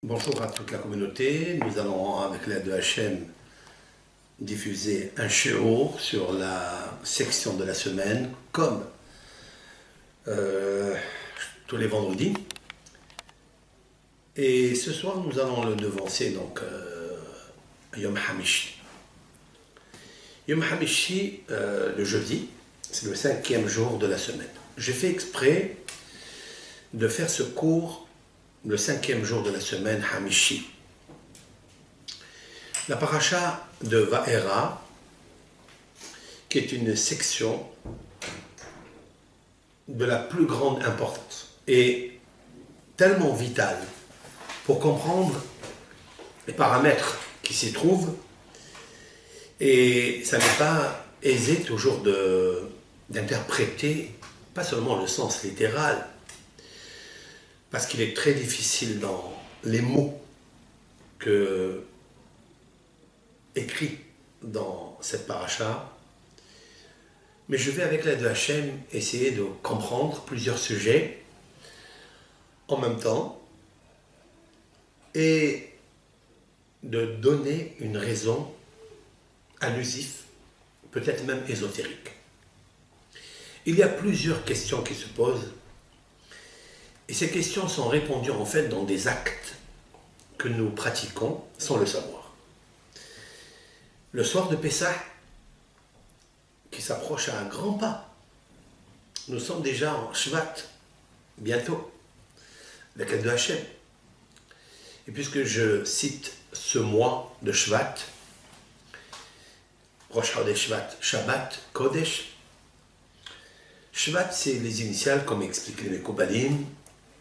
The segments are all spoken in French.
Bonjour à toute la communauté. Nous allons, avec l'aide de Hachem, diffuser un shiur sur la section de la semaine, comme euh, tous les vendredis. Et ce soir, nous allons le devancer, donc, Yom Hamishi. Yom Hamishi, le jeudi, c'est le 5e jour de la semaine. J'ai fait exprès de faire ce cours le 5e jour de la semaine, Hamishi. La paracha de Va'era, qui est une section de la plus grande importance et tellement vitale pour comprendre les paramètres qui s'y trouvent, et ça n'est pas aisé toujours d'interpréter pas seulement le sens littéral, parce qu'il est très difficile dans les mots écrits dans cette paracha, mais je vais avec l'aide de Hachem essayer de comprendre plusieurs sujets en même temps et de donner une raison allusive, peut-être même ésotérique. Il y a plusieurs questions qui se posent et ces questions sont répondues en fait dans des actes que nous pratiquons sans le savoir. Le soir de Pessah, qui s'approche à un grand pas, nous sommes déjà en Shvat, bientôt, avec l'aide de Hachem. Et puisque je cite ce mois de Shvat, Rosh Chodesh Shvat, Shabbat, Kodesh, Shvat, c'est les initiales, comme expliquent les Mekoubalim,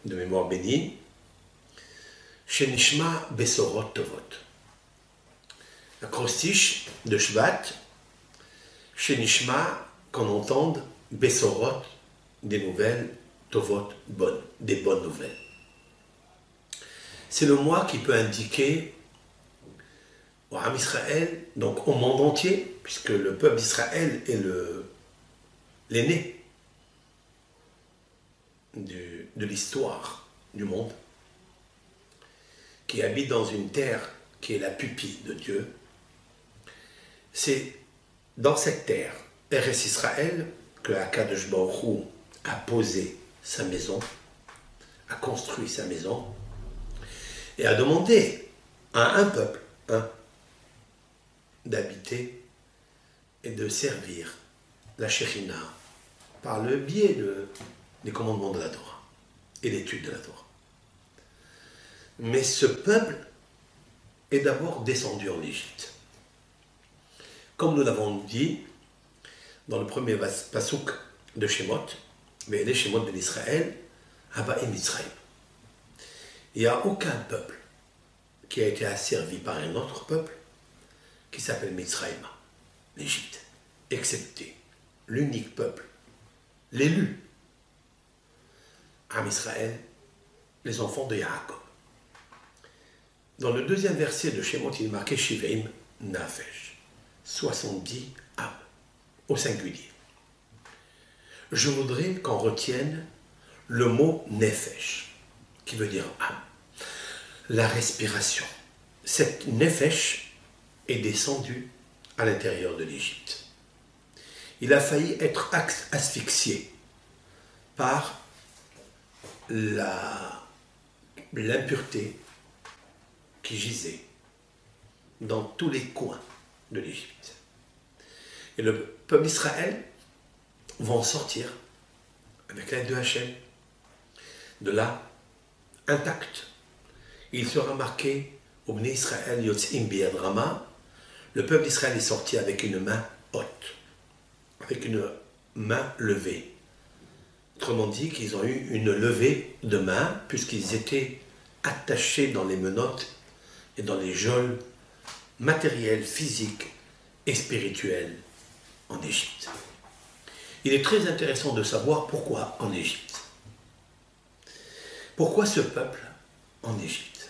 de mémoire bénie, Shenishma Besorot Tovot. L'acrostiche de Shvat, Shenishma, qu'on entende Besorot, des nouvelles, Tovot, bonnes, des bonnes nouvelles. C'est le mois qui peut indiquer au Ham Israël, donc au monde entier, puisque le peuple d'Israël est l'aîné de l'histoire du monde, qui habite dans une terre qui est la pupille de Dieu. C'est dans cette terre, Eretz Israël, que Akadosh Baruch Hu a posé sa maison, a construit sa maison, et a demandé à un peuple d'habiter et de servir la Shekhinah par le biais des commandements de la Torah et l'étude de la Torah. Mais ce peuple est d'abord descendu en Égypte. Comme nous l'avons dit dans le premier pasouk de Shemot, mais les Shemot de l'Israël, Habaim Israël. Il n'y a aucun peuple qui a été asservi par un autre peuple qui s'appelle Mitzrayim, l'Égypte, excepté l'unique peuple, l'élu, Am Israël, les enfants de Yaakov. Dans le deuxième verset de Shemot, il est marqué Shivim Nafesh, 70 âmes, au singulier. Je voudrais qu'on retienne le mot Nefesh, qui veut dire âme, la respiration. Cette Nefesh est descendue à l'intérieur de l'Égypte. Il a failli être asphyxié par l'impureté qui gisait dans tous les coins de l'Égypte. Et le peuple d'Israël va en sortir avec l'aide de Hachem, de là, intact. Il sera marqué au Bnei Israël Yotzim Biyad Rama, le peuple d'Israël est sorti avec une main haute, avec une main levée. Autrement dit, qu'ils ont eu une levée de main, puisqu'ils étaient attachés dans les menottes et dans les geôles matérielles, physiques et spirituelles en Égypte. Il est très intéressant de savoir pourquoi en Égypte. Pourquoi ce peuple en Égypte?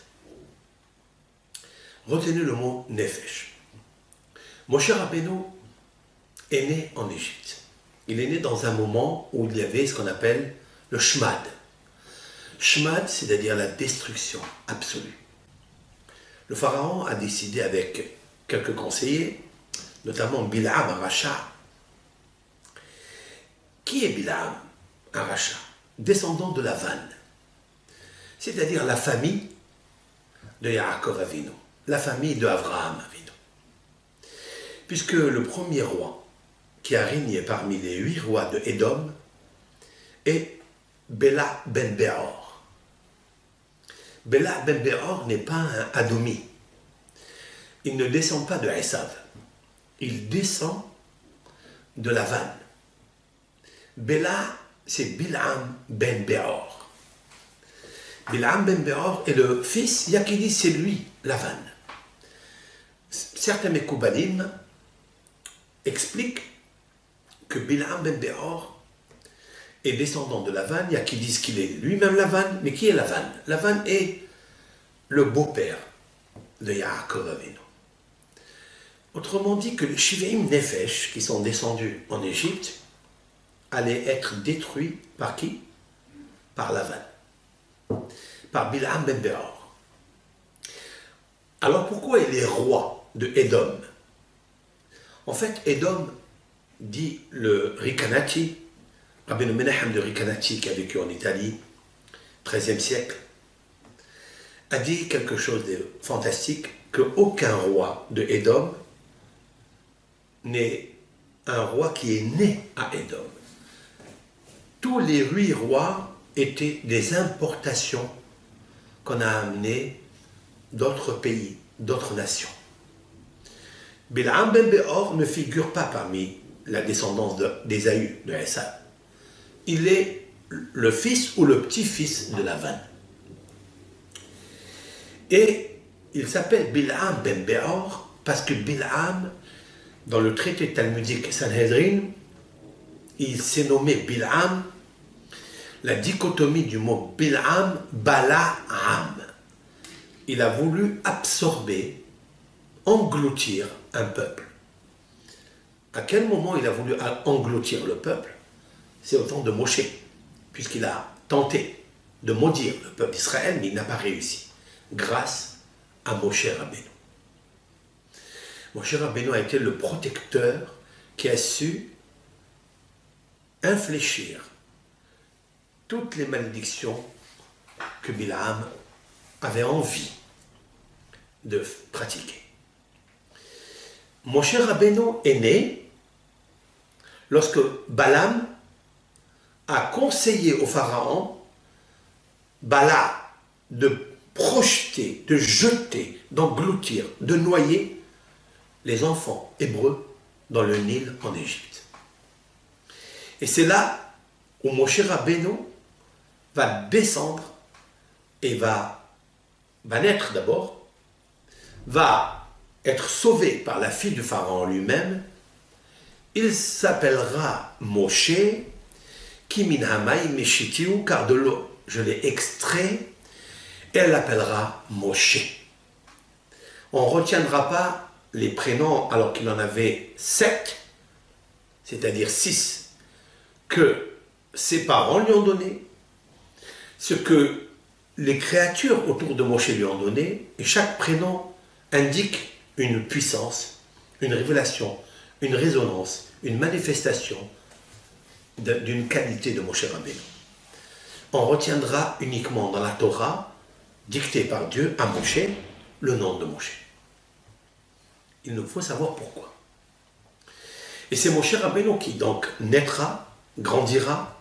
Retenez le mot Nefesh. Moshe Rabbeinu est né en Égypte. Il est né dans un moment où il y avait ce qu'on appelle le Shmad. Shmad, c'est-à-dire la destruction absolue. le pharaon a décidé avec quelques conseillers, notamment Bil'am Aracha. Qui est Bil'am Aracha? Descendant de la vanne, c'est-à-dire la famille de Yaakov Avinu, la famille de Abraham Avinu. Puisque le premier roi qui a régné parmi les 8 rois de Édom est Béla ben Béor. Béla ben Béor n'est pas un Adomi. Il ne descend pas de Esav. Il descend de la vanne. Béla, c'est Bil'am ben Béor. Bil'am ben Béor est le fils, il y a qui disent c'est lui, la vanne. Certains Mekoubalim expliquent que Bil'am ben Béor est descendant de la vanne, il y a qui disent qu'il est lui-même la vanne, mais qui est la vanne? La vanne est le beau-père de Yaakov Avinu. Autrement dit que les Shivaim Nefesh, qui sont descendus en Égypte, allaient être détruits par qui? Par la vanne. Par Bil'am ben Béor. Alors pourquoi il est roi de Édom? En fait, Édom, dit le Recanati, Rabbeinu Menachem de Recanati, qui a vécu en Italie, 13e siècle, a dit quelque chose de fantastique, qu'aucun roi de Édom n'est un roi qui est né à Édom. Tous les 8 rois étaient des importations qu'on a amenées d'autres pays, d'autres nations. Bil'am ben Béor ne figure pas parmi la descendance d'Ésaü, de Esav. Il est le fils ou le petit-fils de la vanne. Et il s'appelle Bil'am ben Béor parce que Bil'am, dans le traité talmudique Sanhedrin, il s'est nommé Bil'am, la dichotomie du mot Bil'am, Bala'am. Il a voulu absorber, engloutir un peuple. À quel moment il a voulu engloutir le peuple? C'est au temps de Moshe, puisqu'il a tenté de maudire le peuple d'Israël, mais il n'a pas réussi, grâce à Moshe Rabbeinu. Moshe Rabbeinu a été le protecteur qui a su infléchir toutes les malédictions que Bil'am avait envie de pratiquer. Moshe Rabbeinu est né lorsque Balaam a conseillé au pharaon Bala de projeter, de jeter, d'engloutir, de noyer les enfants hébreux dans le Nil en Égypte. Et c'est là où Moshe Rabbeinu va descendre et va naître d'abord, va être sauvé par la fille du pharaon lui-même. Il s'appellera Moshe, qui min hamay meshitiu, car de l'eau je l'ai extrait, et elle l'appellera Moshe. On ne retiendra pas les prénoms alors qu'il en avait 7, c'est-à-dire 6, que ses parents lui ont donné, ce que les créatures autour de Moshe lui ont donné, et chaque prénom indique une puissance, une révélation, une résonance, une manifestation d'une qualité de Moshe Rabbeinu. On retiendra uniquement dans la Torah, dictée par Dieu à Moshe, le nom de Moshe. Il nous faut savoir pourquoi. Et c'est Moshe Rabbeinu qui donc naîtra, grandira,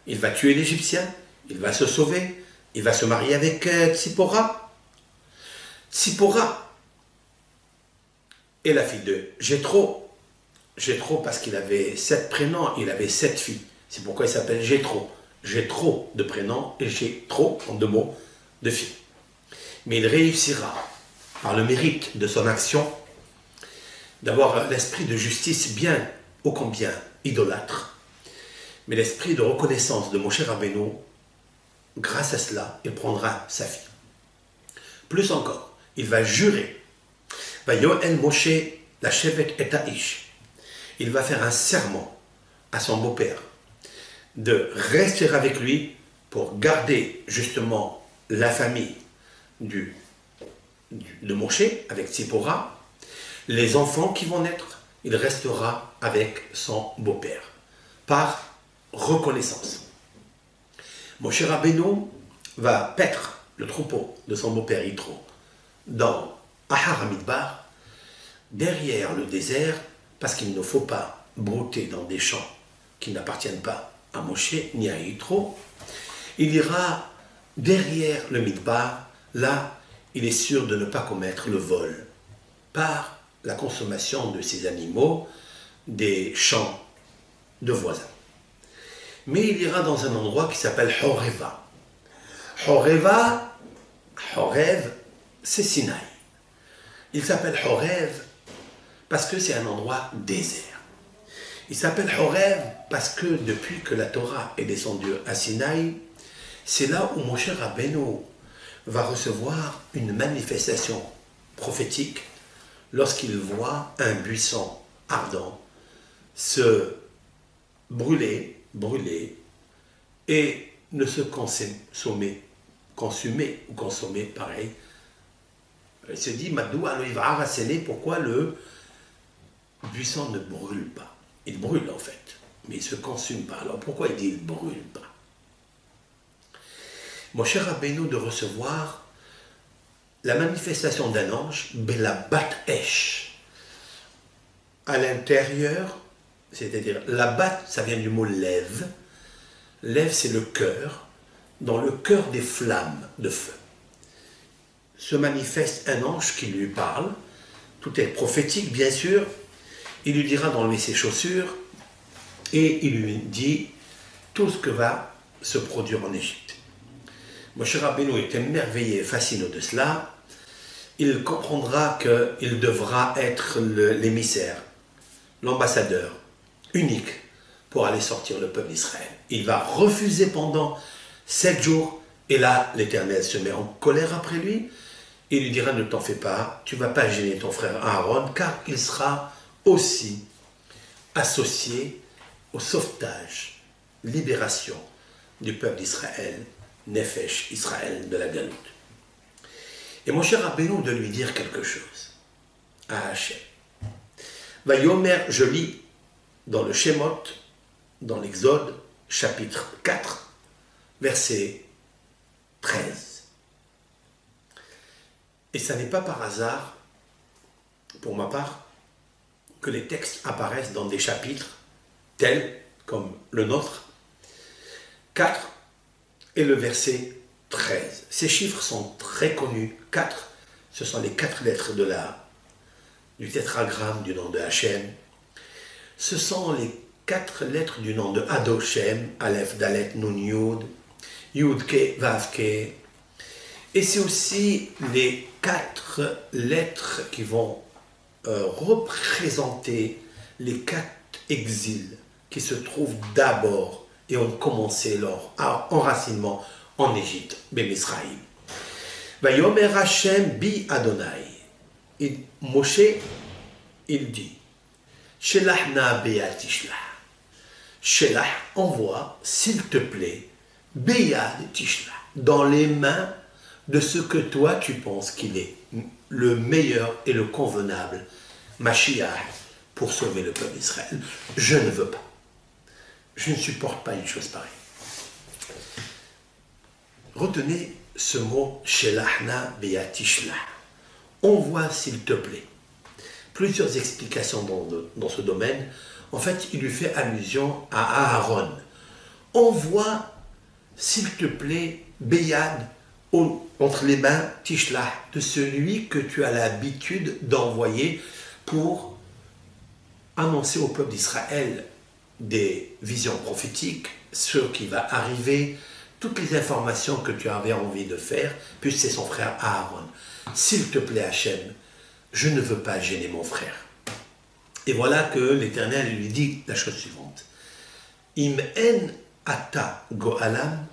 il va tuer l'Égyptien, il va se sauver, il va se marier avec Tsipora. Tsipora est la fille de Jéthro. Jéthro parce qu'il avait 7 prénoms, il avait 7 filles. C'est pourquoi il s'appelle Jéthro. Jéthro de prénom et Jéthro, en 2 mots, de filles. Mais il réussira, par le mérite de son action, d'avoir l'esprit de justice bien, ô combien idolâtre. Mais l'esprit de reconnaissance de Moshe Rabbeinu, grâce à cela, il prendra sa fille. Plus encore, il va jurer. Va Yoel Moshe la Shevet et Aish. Il va faire un serment à son beau-père de rester avec lui pour garder justement la famille du de Moshe avec Tzipora, les enfants qui vont naître, il restera avec son beau-père, par reconnaissance. Moshe Rabbeinu va paître le troupeau de son beau-père Yitro dans Ahar Hamidbar, derrière le désert, parce qu'il ne faut pas brouter dans des champs qui n'appartiennent pas à Moshe ni à Yitro. Il ira derrière le Midbar, là, il est sûr de ne pas commettre le vol par la consommation de ces animaux des champs de voisins. Mais il ira dans un endroit qui s'appelle Horeva. Horev, c'est Sinaï. Il s'appelle Horev parce que c'est un endroit désert. Il s'appelle Horev parce que depuis que la Torah est descendue à Sinaï, c'est là où Moshe Rabbeinu va recevoir une manifestation prophétique lorsqu'il voit un buisson ardent se brûler et ne se consumer, pareil. Il se dit, pourquoi le buisson ne brûle pas? Il brûle en fait, mais il ne se consume pas. Alors pourquoi il dit il ne brûle pas? Moshe Rabbeinu de recevoir la manifestation d'un ange, Bela Bat Esh, à l'intérieur, c'est-à-dire la bat, ça vient du mot lève. Lève, c'est le cœur, dans le cœur des flammes de feu. Se manifeste un ange qui lui parle, tout est prophétique bien sûr, il lui dira d'enlever ses chaussures et il lui dit tout ce que va se produire en Égypte. Moshe Rabbeinu est émerveillé, fasciné de cela. Il comprendra qu'il devra être l'émissaire, l'ambassadeur unique pour aller sortir le peuple d'Israël. Il va refuser pendant 7 jours et là l'Éternel se met en colère après lui et lui dira ne t'en fais pas, tu ne vas pas gêner ton frère Aaron car il sera aussi associé au sauvetage, libération du peuple d'Israël, Nefesh Israël de la Galoute. Et mon cher Rabbeinu de lui dire quelque chose à Hachem. Vayomer, je lis dans le Shemot, dans l'Exode, chapitre 4, verset 13. Et ça n'est pas par hasard, pour ma part, que les textes apparaissent dans des chapitres tels comme le nôtre, 4 et le verset 13. Ces chiffres sont très connus. 4, ce sont les 4 lettres du tétragramme du nom de Hachem. Ce sont les 4 lettres du nom de Adoshem, Aleph, Dalet, Nun, Yud, Yud, Ke, Vav, Ke. Et c'est aussi les 4 lettres qui vont représenter les 4 exils qui se trouvent d'abord et ont commencé leur enracinement en Égypte, Bémisraïm. Vayomer Hashem bi Adonai. Moshe, il dit, Shelachna beyad tishlah. Shelach, envoie, s'il te plaît, beyad tishlah, dans les mains de ce que toi tu penses qu'il est le meilleur et le convenable, Mashiach, pour sauver le peuple d'Israël. Je ne veux pas. Je ne supporte pas une chose pareille. Retenez ce mot, Shelachna beyad tishlah. Envoie s'il te plaît. Plusieurs explications dans ce domaine. En fait, il lui fait allusion à Aaron. Envoie s'il te plaît, beyad, entre les mains, tishlah, de celui que tu as l'habitude d'envoyer pour annoncer au peuple d'Israël des visions prophétiques, ce qui va arriver, toutes les informations que tu avais envie de faire, puis c'est son frère Aaron. S'il te plaît, Hachem, je ne veux pas gêner mon frère. Et voilà que l'Éternel lui dit la chose suivante. Im en ata go'alam,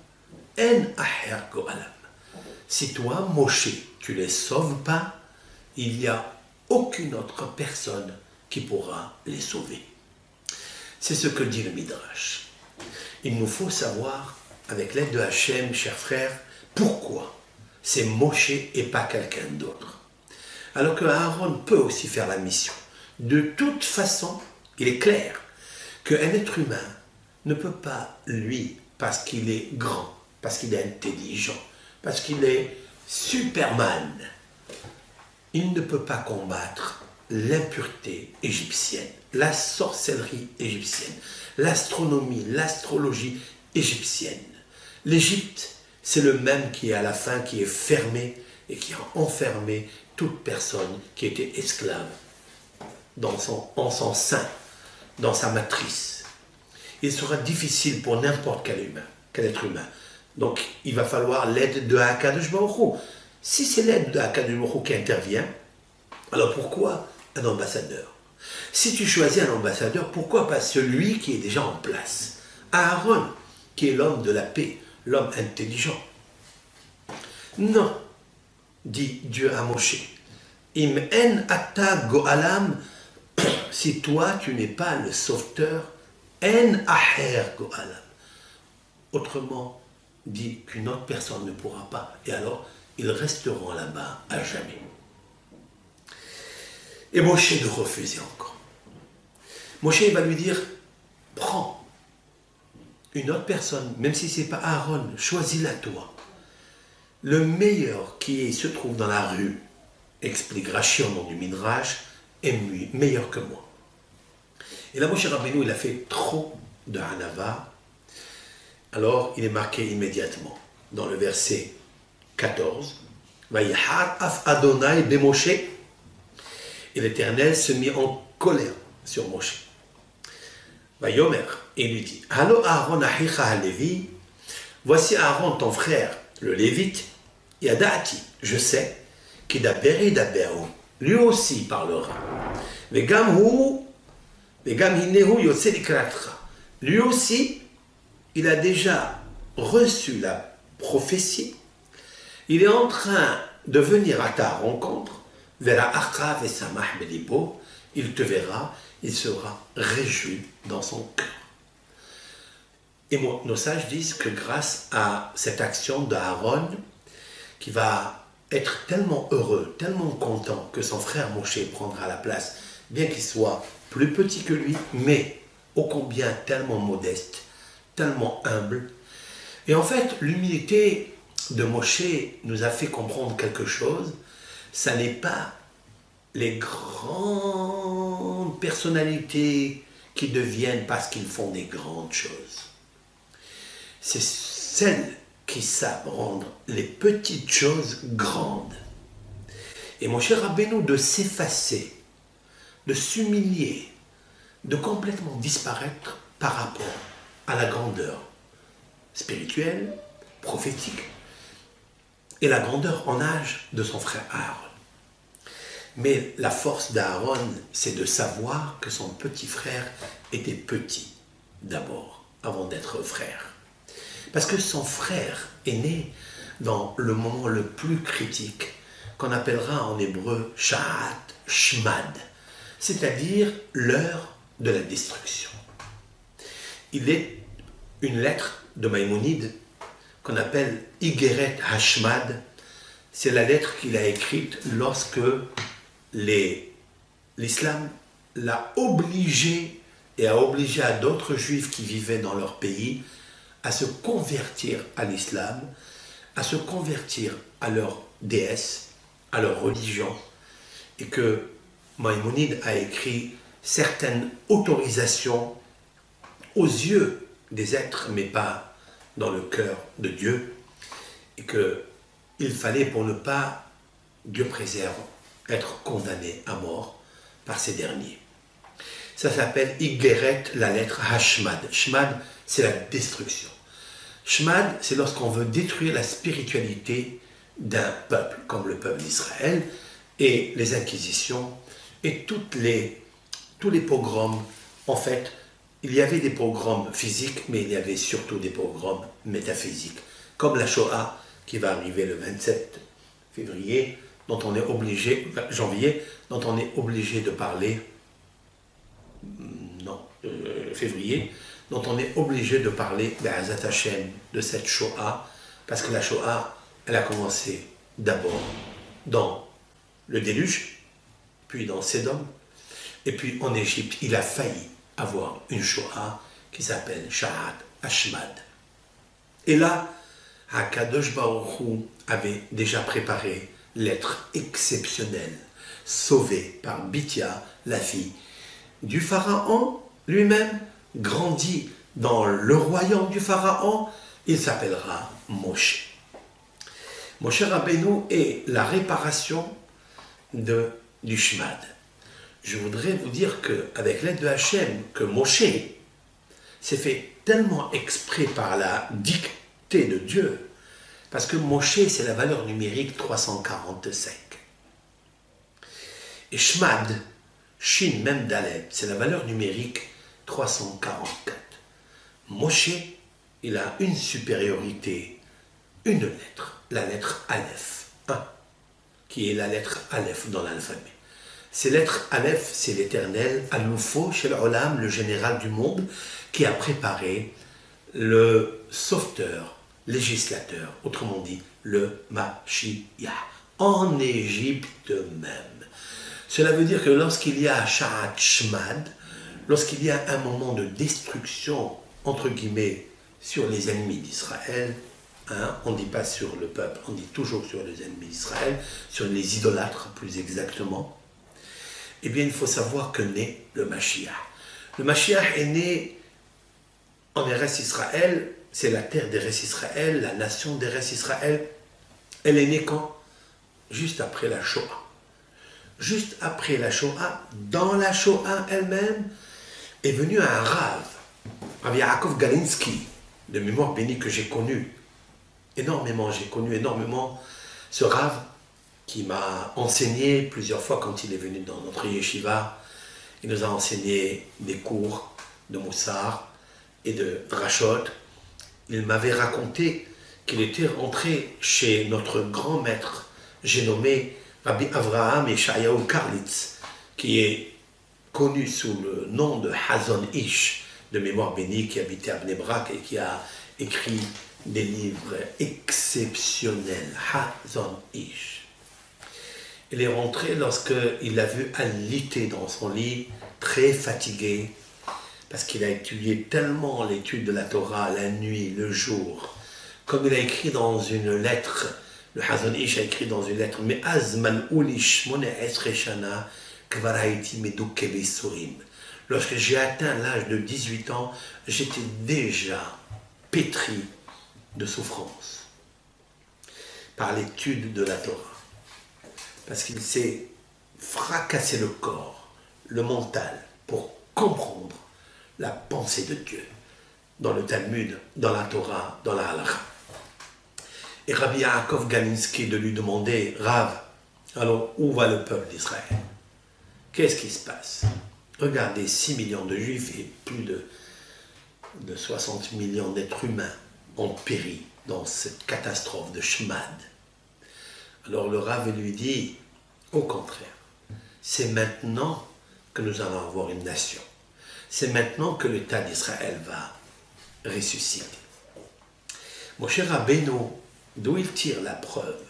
en aher go'alam. Si toi, Moshe, tu les sauves pas, il n'y a aucune autre personne qui pourra les sauver. C'est ce que dit le Midrash. Il nous faut savoir, avec l'aide de Hachem, chers frères, pourquoi c'est Moshe et pas quelqu'un d'autre. alors que Aaron peut aussi faire la mission. De toute façon, il est clair qu'un être humain ne peut pas, lui, parce qu'il est grand, parce qu'il est intelligent, parce qu'il est Superman, il ne peut pas combattre l'impureté égyptienne, la sorcellerie égyptienne, l'astronomie, l'astrologie égyptienne. L'Égypte, c'est le même qui est à la fin, qui est fermé et qui a enfermé toute personne qui était esclave en son sein, dans sa matrice. Il sera difficile pour n'importe quel être humain. Donc, il va falloir l'aide de Akadosh Baruch Hu. Si c'est l'aide de Akadosh Baruch Hu qui intervient, alors pourquoi un ambassadeur? Si tu choisis un ambassadeur, pourquoi pas celui qui est déjà en place? Aaron, qui est l'homme de la paix, l'homme intelligent. Non, dit Dieu à Moshe. Im en ata go'alam, si toi tu n'es pas le sauveteur, en aher go'alam. Autrement dit qu'une autre personne ne pourra pas. Et alors, ils resteront là-bas à jamais. Et Moshe de refuser encore. Moshe va lui dire, prends une autre personne, même si ce n'est pas Aaron, choisis-la toi. Le meilleur qui se trouve dans la rue, explique Rashi au nom du Midrash, est meilleur que moi. Et là, Moshe Rabbeinu, il a fait trop de Hanava. Alors, il est marqué immédiatement dans le verset 14. Vayihar af Adonai be Moshe. Et l'Éternel se mit en colère sur Moshe. Vayomer, il lui dit, Allo Aaron achicha ha-Lévi, voici Aaron ton frère, le Lévite, Yadati, je sais, qui d'aberi d'abero, lui aussi parlera. Vegam hinehu yotse likratra. Lui aussi, il a déjà reçu la prophétie. Il est en train de venir à ta rencontre. Vera achav et samach belibo. Il te verra, il sera réjoui dans son cœur. Et nos sages disent que grâce à cette action d'Aaron, qui va être tellement heureux, tellement content que son frère Moshe prendra la place, bien qu'il soit plus petit que lui, mais ô combien tellement modeste, tellement humble. Et en fait, l'humilité de Moshe nous a fait comprendre quelque chose. Ça n'est pas les grandes personnalités qui deviennent parce qu'ils font des grandes choses. C'est celles qui savent rendre les petites choses grandes. Et Moshe Rabbeinu, de s'effacer, de s'humilier, de complètement disparaître par rapport à la grandeur spirituelle, prophétique, et la grandeur en âge de son frère Aaron. Mais la force d'Aaron, c'est de savoir que son petit frère était petit d'abord, avant d'être frère. Parce que son frère est né dans le moment le plus critique, qu'on appellera en hébreu Sha'at Shmad, c'est-à-dire l'heure de la destruction. Il est une lettre de Maïmonide qu'on appelle Igeret Hashmad. C'est la lettre qu'il a écrite lorsque l'islam l'a obligé et a obligé à d'autres juifs qui vivaient dans leur pays à se convertir à l'islam, à se convertir à leur déesse, à leur religion, et que Maïmonide a écrit certaines autorisations aux yeux des êtres, mais pas dans le cœur de Dieu, et qu'il fallait, pour ne pas, Dieu préserve, être condamné à mort par ces derniers. Ça s'appelle Igeret, la lettre Hashmad. Shmad, c'est la destruction. Shmad, c'est lorsqu'on veut détruire la spiritualité d'un peuple, comme le peuple d'Israël, et les inquisitions, et tous les pogroms. En fait, il y avait des pogroms physiques, mais il y avait surtout des pogroms métaphysiques, comme la Shoah, qui va arriver le 27 février, dont on est obligé, janvier, dont on est obligé de parler, février, dont on est obligé de parler d'Azat Hashem, de cette Shoah, parce que la Shoah, elle a commencé d'abord dans le déluge, puis dans Sédom, et puis en Égypte, il a failli avoir une Shoah qui s'appelle Shahat Ashmad. Et là, Hakadosh Baruch Hu avait déjà préparé l'être exceptionnel, sauvé par Bithia, la fille du pharaon lui-même, grandit dans le royaume du pharaon, il s'appellera Moshe. Moshe Rabbeinu est la réparation du Shmad. Je voudrais vous dire qu'avec l'aide de Hachem, que Moshe s'est fait tellement exprès par la dictée de Dieu, parce que Moshe, c'est la valeur numérique 345. Et Shmad, Shin Mem Daled, c'est la valeur numérique 344. Moshe, il a une supériorité, une lettre, la lettre Aleph, qui est la lettre Aleph dans l'alphabet. Ces lettres Aleph, c'est l'Éternel, Al-Mufo, Shel Olam, le général du monde, qui a préparé le sauveteur, législateur, autrement dit, le Mashiach, en Égypte même. Cela veut dire que lorsqu'il y a Shahat Shmad, lorsqu'il y a un moment de destruction, entre guillemets, sur les ennemis d'Israël, on ne dit pas sur le peuple, on dit toujours sur les ennemis d'Israël, sur les idolâtres plus exactement, eh bien il faut savoir que naît le Mashiach. Le Mashiach est né en Eretz Israël, c'est la terre d'Eretz Israël, la nation d'Eretz Israël. Elle est née quand? Juste après la Shoah. Juste après la Shoah, dans la Shoah elle-même, est venu un Rav Yaakov Galinsky, de mémoire bénie que j'ai connu énormément. J'ai connu énormément ce Rav qui m'a enseigné plusieurs fois quand il est venu dans notre yeshiva. Il nous a enseigné des cours de Moussar et de Drashot. Il m'avait raconté qu'il était rentré chez notre grand maître, j'ai nommé Rabbi Avraham Yeshayahu Karlitz, qui est connu sous le nom de Hazon Ish, de mémoire bénie, qui habitait à Bnei Brak et qui a écrit des livres exceptionnels. Hazon Ish. Il est rentré lorsqu'il l'a vu alité dans son lit, très fatigué, parce qu'il a étudié tellement l'étude de la Torah, la nuit, le jour. Comme il a écrit dans une lettre, le Hazon Ish a écrit dans une lettre, mais Azman Ulish Mone Esreshana Kvaraiti Meduke Besurim. Lorsque j'ai atteint l'âge de 18 ans, j'étais déjà pétri de souffrance par l'étude de la Torah. Parce qu'il s'est fracassé le corps, le mental, pour comprendre la pensée de Dieu dans le Talmud, dans la Torah, dans la Halakha. Et Rabbi Yaakov Galinsky de lui demander, Rav, alors où va le peuple d'Israël? Qu'est-ce qui se passe? Regardez, 6 millions de juifs et plus de 60 millions d'êtres humains ont péri dans cette catastrophe de Shmad. Alors le Rav lui dit, au contraire, c'est maintenant que nous allons avoir une nation. C'est maintenant que l'État d'Israël va ressusciter. Moshe Rabbeinu, d'où il tire la preuve?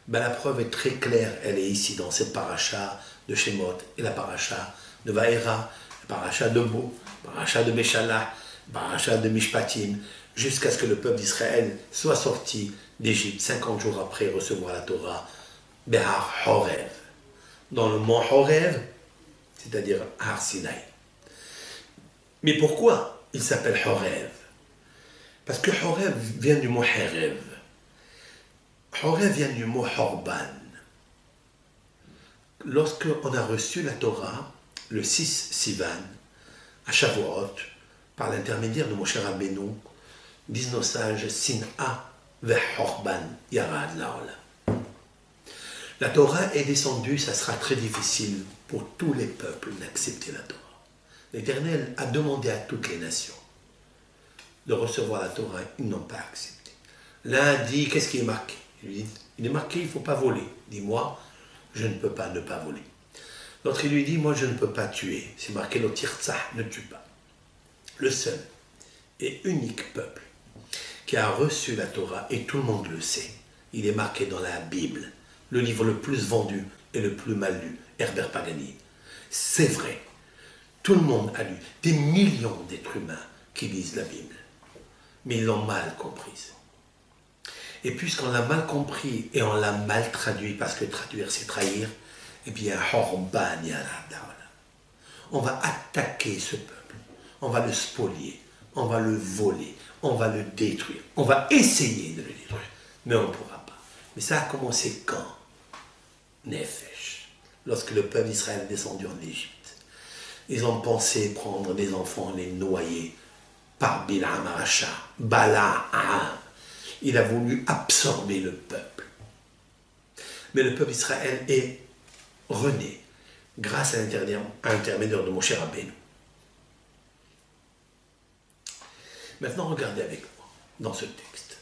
La preuve est très claire, elle est ici dans cette paracha de Shemot et la paracha de Vaera, la paracha de Bo, la paracha de Beshalach, la paracha de Mishpatim, jusqu'à ce que le peuple d'Israël soit sorti d'Égypte 50 jours après recevoir la Torah, Behar Horev, dans le mont Horev, c'est-à-dire Har Sinaï. Mais pourquoi il s'appelle Horev? Parce que Horev vient du mot Herev. Horev vient du mot Horban. Lorsqu'on a reçu la Torah, le 6 Sivan, à Shavuot, par l'intermédiaire de Moshe Rabbeinu, disent nos sages, Sin'a ve'Horban yarad la'olam. La Torah est descendue, ça sera très difficile pour tous les peuples d'accepter la Torah. L'Éternel a demandé à toutes les nations de recevoir la Torah, ils n'ont pas accepté. L'un dit, qu'est-ce qui est marqué? Il est marqué, il ne faut pas voler. Dis-moi, je ne peux pas ne pas voler. L'autre, il lui dit, moi je ne peux pas tuer. C'est marqué, le tirtsa, ne tue pas. Le seul et unique peuple qui a reçu la Torah, et tout le monde le sait, il est marqué dans la Bible, le livre le plus vendu et le plus mal lu, Herbert Pagani. C'est vrai. Tout le monde a lu. Des millions d'êtres humains qui lisent la Bible. Mais ils l'ont mal comprise. Et puisqu'on l'a mal compris et on l'a mal traduit, parce que traduire c'est trahir, eh bien, on va attaquer ce peuple. On va le spolier. On va le voler. On va le détruire. On va essayer de le détruire. Mais on ne pourra pas. Mais ça a commencé quand? Nefesh. Lorsque le peuple d'Israël est descendu en Égypte. Ils ont pensé prendre des enfants, les noyer par Bilam Aracha. Balaam. Il a voulu absorber le peuple. Mais le peuple d'Israël est rené grâce à l'intermédiaire de Moshe Rabbeinu. Maintenant, regardez avec moi dans ce texte.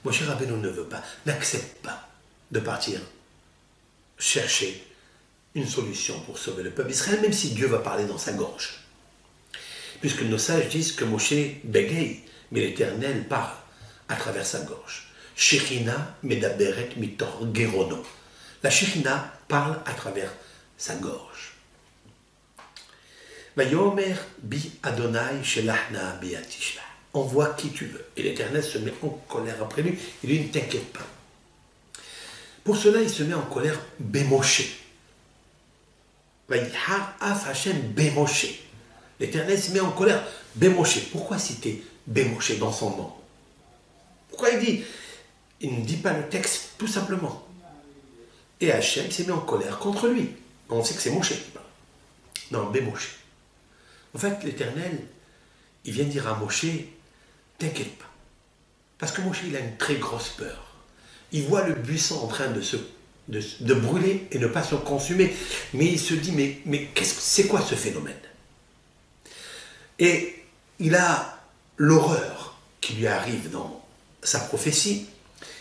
Moshe Rabbeinu ne veut pas, n'accepte pas de partir chercher une solution pour sauver le peuple d'Israël, même si Dieu va parler dans sa gorge. Puisque nos sages disent que Moshe bégaye, mais l'Éternel parle à travers sa gorge. Shechina medaberet mitor gerono. La Shechina parle à travers sa gorge. Vayomer bi Adonai shelachna beatishla. Envoie qui tu veux. Et l'Éternel se met en colère après lui. Il lui dit, ne t'inquiète pas. Pour cela, il se met en colère Bémoshe. Vayihar af Hashem Bémoshe. L'Éternel se met en colère Bémoshe. Pourquoi citer Bémoshe dans son nom? Pourquoi il ne dit pas le texte tout simplement? Et Hachem s'est mis en colère contre lui. On sait que c'est Moshe qui parle. Non, Bémoshe. En fait, l'Éternel, il vient dire à Moshe, t'inquiète pas. Parce que Moshe, il a une très grosse peur. Il voit le buisson en train de brûler et ne pas se consumer. Mais il se dit, mais c'est quoi ce phénomène? Et il a l'horreur qui lui arrive dans sa prophétie.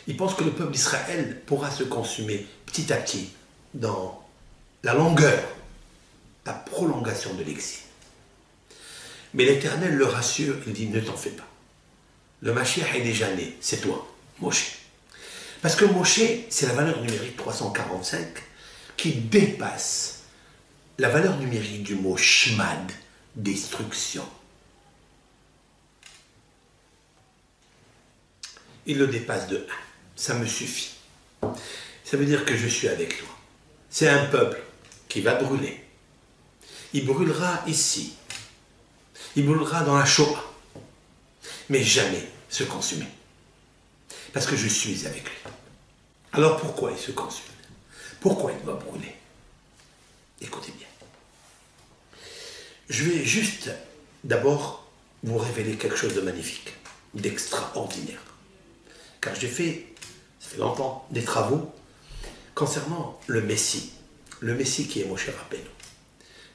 Il pense que le peuple d'Israël pourra se consumer petit à petit dans la longueur, la prolongation de l'exil. Mais l'Éternel le rassure, il dit, ne t'en fais pas. Le Mashiach est déjà né, c'est toi, Moshe. Parce que Moshe, c'est la valeur numérique 345 qui dépasse la valeur numérique du mot shmad, destruction. Il le dépasse de 1. Ça me suffit. Ça veut dire que je suis avec toi. C'est un peuple qui va brûler. Il brûlera ici. Il brûlera dans la Shoah. Mais jamais se consumer. Parce que je suis avec lui. Alors pourquoi il se consume? Pourquoi il va brûler? Écoutez bien. Je vais juste d'abord vous révéler quelque chose de magnifique, d'extraordinaire. Car j'ai fait, ça fait longtemps, des travaux concernant le Messie qui est Moshe Rabbeinu,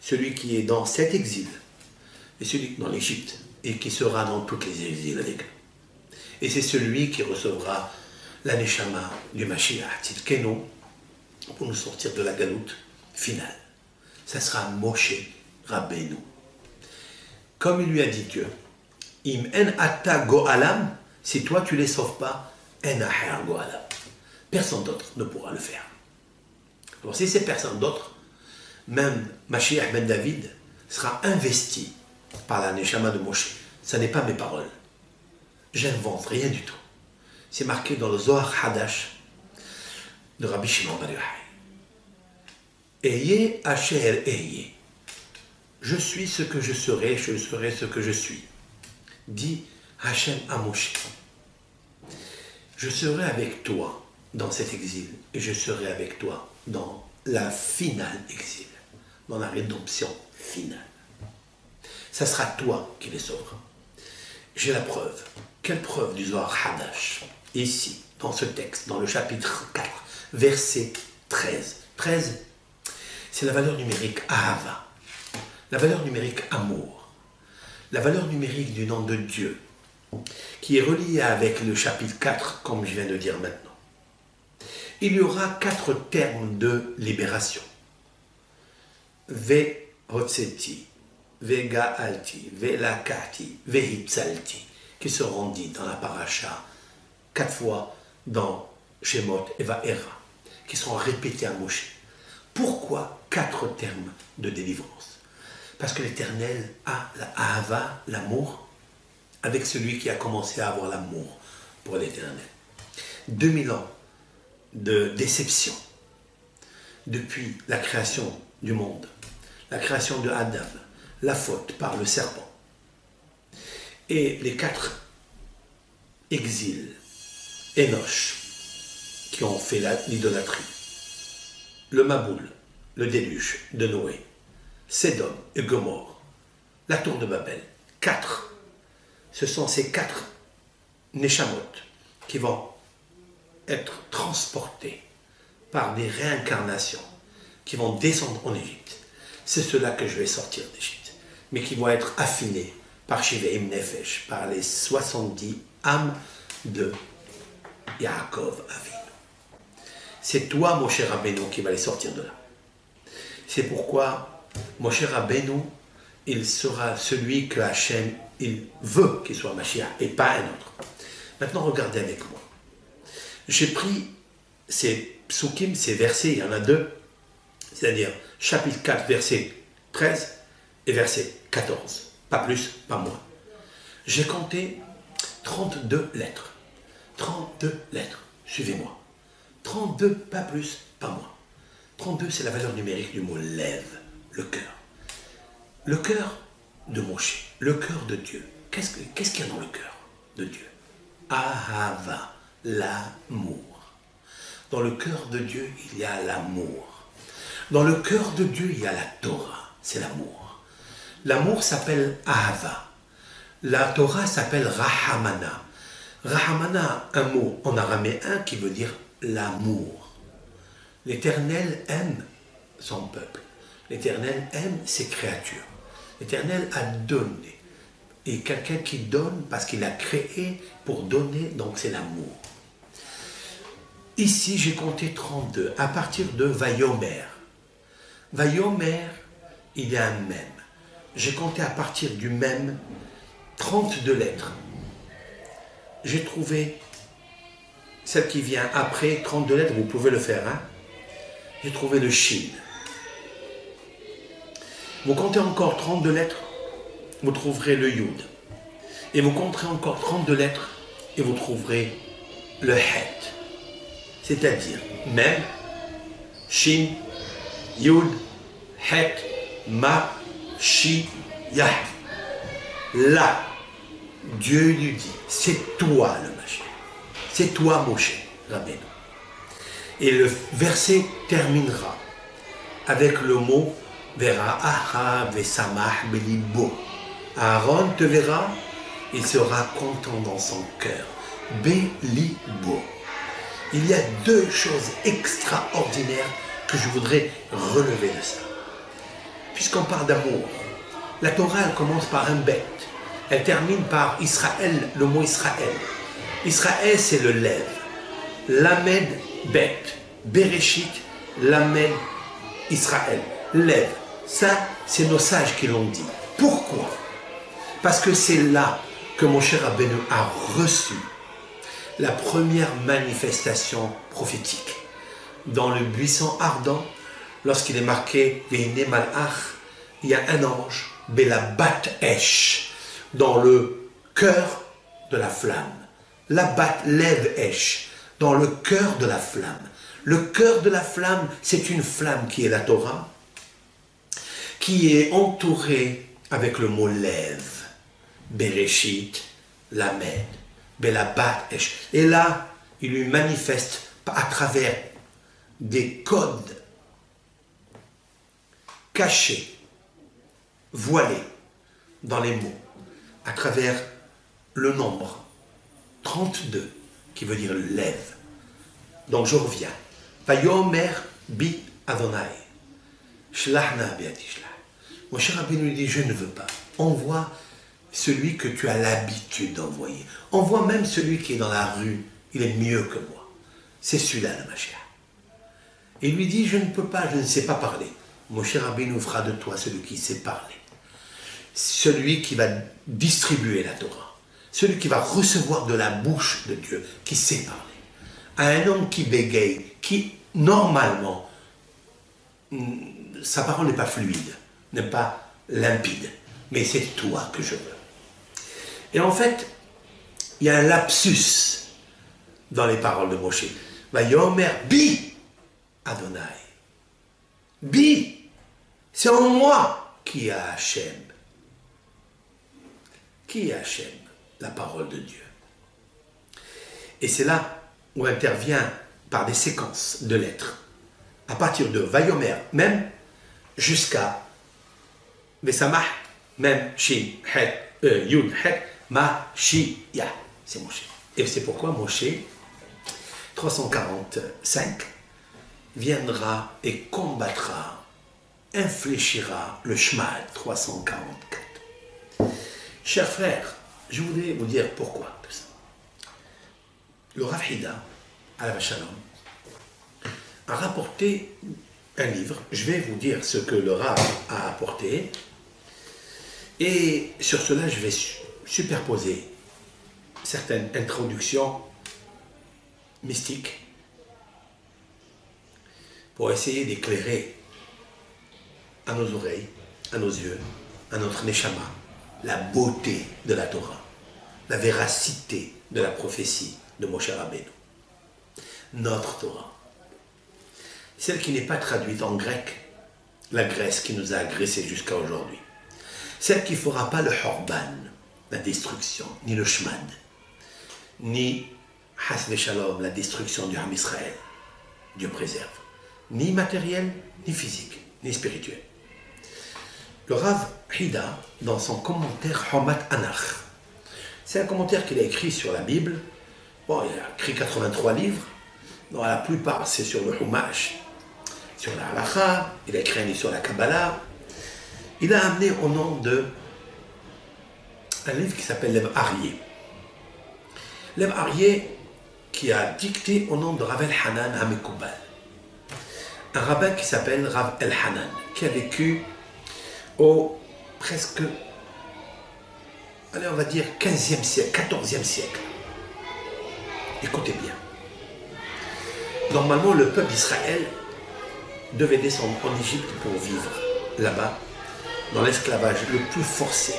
celui qui est dans cet exil, et celui dans l'Égypte, et qui sera dans toutes les exils avec nous. Et c'est celui qui recevra la Neshama du Mashiach Tzidkenu pour nous sortir de la galoute finale. Ça sera Moshe Rabbeinu. Comme il lui a dit Dieu, Im en ata go'alam, si toi tu ne les sauves pas, en aher go'alam. Personne d'autre ne pourra le faire. Alors si c'est personne d'autre, même Mashiach ben David sera investi par la Neshama de Moshe. Ce n'est pas mes paroles. J'invente rien du tout. C'est marqué dans le Zohar Hadash de Rabbi Shimon Bar Yochai. Ayez Asher Ayez. Je suis ce que je serai ce que je suis. Dit Hachem à Moshe. Je serai avec toi dans cet exil et je serai avec toi dans la finale exil, dans la rédemption finale. Ça sera toi qui les sauveras. J'ai la preuve. Quelle preuve du Zohar Hadash? Ici, dans ce texte, dans le chapitre 4, verset 13. 13, c'est la valeur numérique Ahava, la valeur numérique amour, la valeur numérique du nom de Dieu, qui est reliée avec le chapitre 4, comme je viens de dire maintenant. Il y aura 4 termes de libération. Ve hotzeti, ve ga'alti, ve lakati, ve hitzalti, qui seront dits dans la paracha 4 fois dans Shemot et Vaera, qui sont répétés à Moshe. Pourquoi 4 termes de délivrance? Parce que l'Éternel a la Ahava, l'amour, avec celui qui a commencé à avoir l'amour pour l'Éternel. 2000 ans de déception depuis la création du monde, la création de Adam, la faute par le serpent et les 4 exils, Enoch, qui ont fait l'idolâtrie, le Maboul, le déluge de Noé, Sédom et Gomorre, la tour de Babel. 4. Ce sont ces 4 Neshamot qui vont être transportés par des réincarnations qui vont descendre en Égypte. C'est ceux-là que je vais sortir d'Égypte, mais qui vont être affinés par Shiveim Nefesh, par les 70 âmes de Yaakov Avinu. C'est toi, mon cher Rabbeinu, qui va les sortir de là. C'est pourquoi, mon cher Rabbeinu, il sera celui que Hachem, il veut qu'il soit Mashiach et pas un autre. Maintenant, regardez avec moi. J'ai pris ces psukim, ces versets, il y en a 2, c'est-à-dire chapitre 4, verset 13 et verset 14. Pas plus, pas moins. J'ai compté 32 lettres. 32 lettres. Suivez-moi. 32, pas plus, pas moins. 32, c'est la valeur numérique du mot lève, le cœur. Le cœur de Moshe, le cœur de Dieu. Qu'est-ce qu'il y a dans le cœur de Dieu? Ahava, l'amour. Dans le cœur de Dieu, il y a l'amour. Dans le cœur de Dieu, il y a la Torah, c'est l'amour. L'amour s'appelle Ahava. La Torah s'appelle Rahamana. Rahamana, un mot en araméen qui veut dire l'amour. L'Éternel aime son peuple. L'Éternel aime ses créatures. L'Éternel a donné. Et quelqu'un qui donne parce qu'il a créé pour donner, donc c'est l'amour. Ici, j'ai compté 32, à partir de Vayomer. Vayomer, il y a un même. J'ai compté à partir du même 32 lettres. J'ai trouvé celle qui vient après 32 lettres, vous pouvez le faire, hein? J'ai trouvé le Shin. Vous comptez encore 32 lettres, vous trouverez le Yud. Et vous compterez encore 32 lettres, et vous trouverez le Het. C'est-à-dire, même, Shin, Yud, Het, Ma, Shi, Yah. Là, Dieu lui dit, c'est toi le Mashiach. C'est toi, Moshe Rabbeinu. Et le verset terminera avec le mot Vera aha vesamah belibo. Aaron te verra, il sera content dans son cœur. Belibo. Il y a 2 choses extraordinaires que je voudrais relever de ça. Puisqu'on parle d'amour, la Torah elle commence par un bête. Elle termine par Israël, le mot Israël. Israël, c'est le lève. Lamed, bête. Bereshit, Lamed, Israël. Lève. Ça, c'est nos sages qui l'ont dit. Pourquoi? Parce que c'est là que mon cher Rabbeinu a reçu la première manifestation prophétique. Dans le buisson ardent, lorsqu'il est marqué Veine Malach, il y a un ange, Belabat Esh, dans le cœur de la flamme. La bat lève Esh, dans le cœur de la flamme. Le cœur de la flamme, c'est une flamme qui est la Torah, qui est entourée avec le mot lève. Bereshit, Lamed, Belabat Esh. Et là, il lui manifeste à travers des codes cachés, voilés dans les mots, à travers le nombre 32, qui veut dire lève. Donc je reviens. Vayomer bi Adonai. Shlachna biati shlach. Mon cher Rabbeinu lui dit, je ne veux pas. Envoie celui que tu as l'habitude d'envoyer. Envoie même celui qui est dans la rue. Il est mieux que moi. C'est celui-là le Mashiach. Et il lui dit, je ne peux pas, je ne sais pas parler. Mon cher Rabbeinu fera de toi celui qui sait parler. Celui qui va distribuer la Torah. Celui qui va recevoir de la bouche de Dieu, qui sait parler. à un homme qui bégaye, qui normalement, sa parole n'est pas fluide, n'est pas limpide, mais c'est toi que je veux. Et en fait, il y a un lapsus dans les paroles de Moshe. Vayomer bi Adonai. Bi, c'est en moi qui a Hachem. Qui est Hachem? La parole de Dieu. Et c'est là où intervient par des séquences de lettres, à partir de Vayomer même, jusqu'à Vesamah, même Shin, Het, Yud, Het, Ma, Shi, Ya. C'est Moshe. Et c'est pourquoi Moshe, 345, viendra et combattra, infléchira le Shmad, 344. Chers frères, je voudrais vous dire pourquoi tout ça. Le Rav Hida, alav shalom, a rapporté un livre. Je vais vous dire ce que le Rav a apporté. Et sur cela, je vais superposer certaines introductions mystiques pour essayer d'éclairer à nos oreilles, à nos yeux, à notre neshama, la beauté de la Torah, la véracité de la prophétie de Moshe Rabbeinu. Notre Torah, celle qui n'est pas traduite en grec, la Grèce qui nous a agressés jusqu'à aujourd'hui, celle qui ne fera pas le Horban, la destruction, ni le Shmad, ni Hasve Shalom, la destruction du Ham Israël, Dieu préserve, ni matériel, ni physique, ni spirituel. Le Rav Hida, dans son commentaire Homat Anach, c'est un commentaire qu'il a écrit sur la Bible. Bon, il a écrit 83 livres, dont la plupart c'est sur le Humash, sur la Halacha, il a écrit un livre sur la Kabbalah. Il a amené au nom de un livre qui s'appelle Lev Aryeh. Lev Aryeh qui a dicté au nom de Rav El-Hanan HaMekoubal. Un rabbin qui s'appelle Rav El-Hanan, qui a vécu au presque, allez, on va dire 15e siècle, 14e siècle. Écoutez bien. Normalement, le peuple d'Israël devait descendre en Égypte pour vivre là-bas, dans l'esclavage le plus forcé,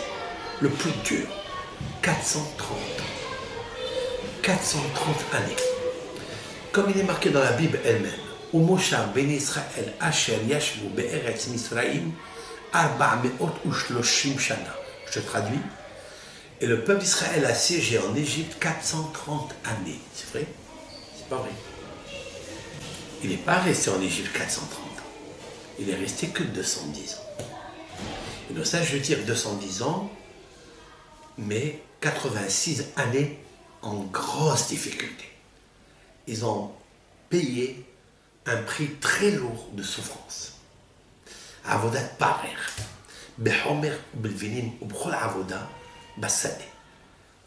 le plus dur, 430 ans. 430 années. Comme il est marqué dans la Bible elle-même, « Moshe ben Israël asher yashvu be'eretz Misraïm 430 shana » Je traduis. Et le peuple d'Israël a siégé en Égypte 430 années. C'est vrai? C'est pas vrai. Il n'est pas resté en Égypte 430 ans. Il est resté que 210 ans. Et donc ça, je veux dire 210 ans, mais 86 années en grosse difficulté. Ils ont payé un prix très lourd de souffrance. Avodat parer, behomer belvinin ou bchol avoda bassade.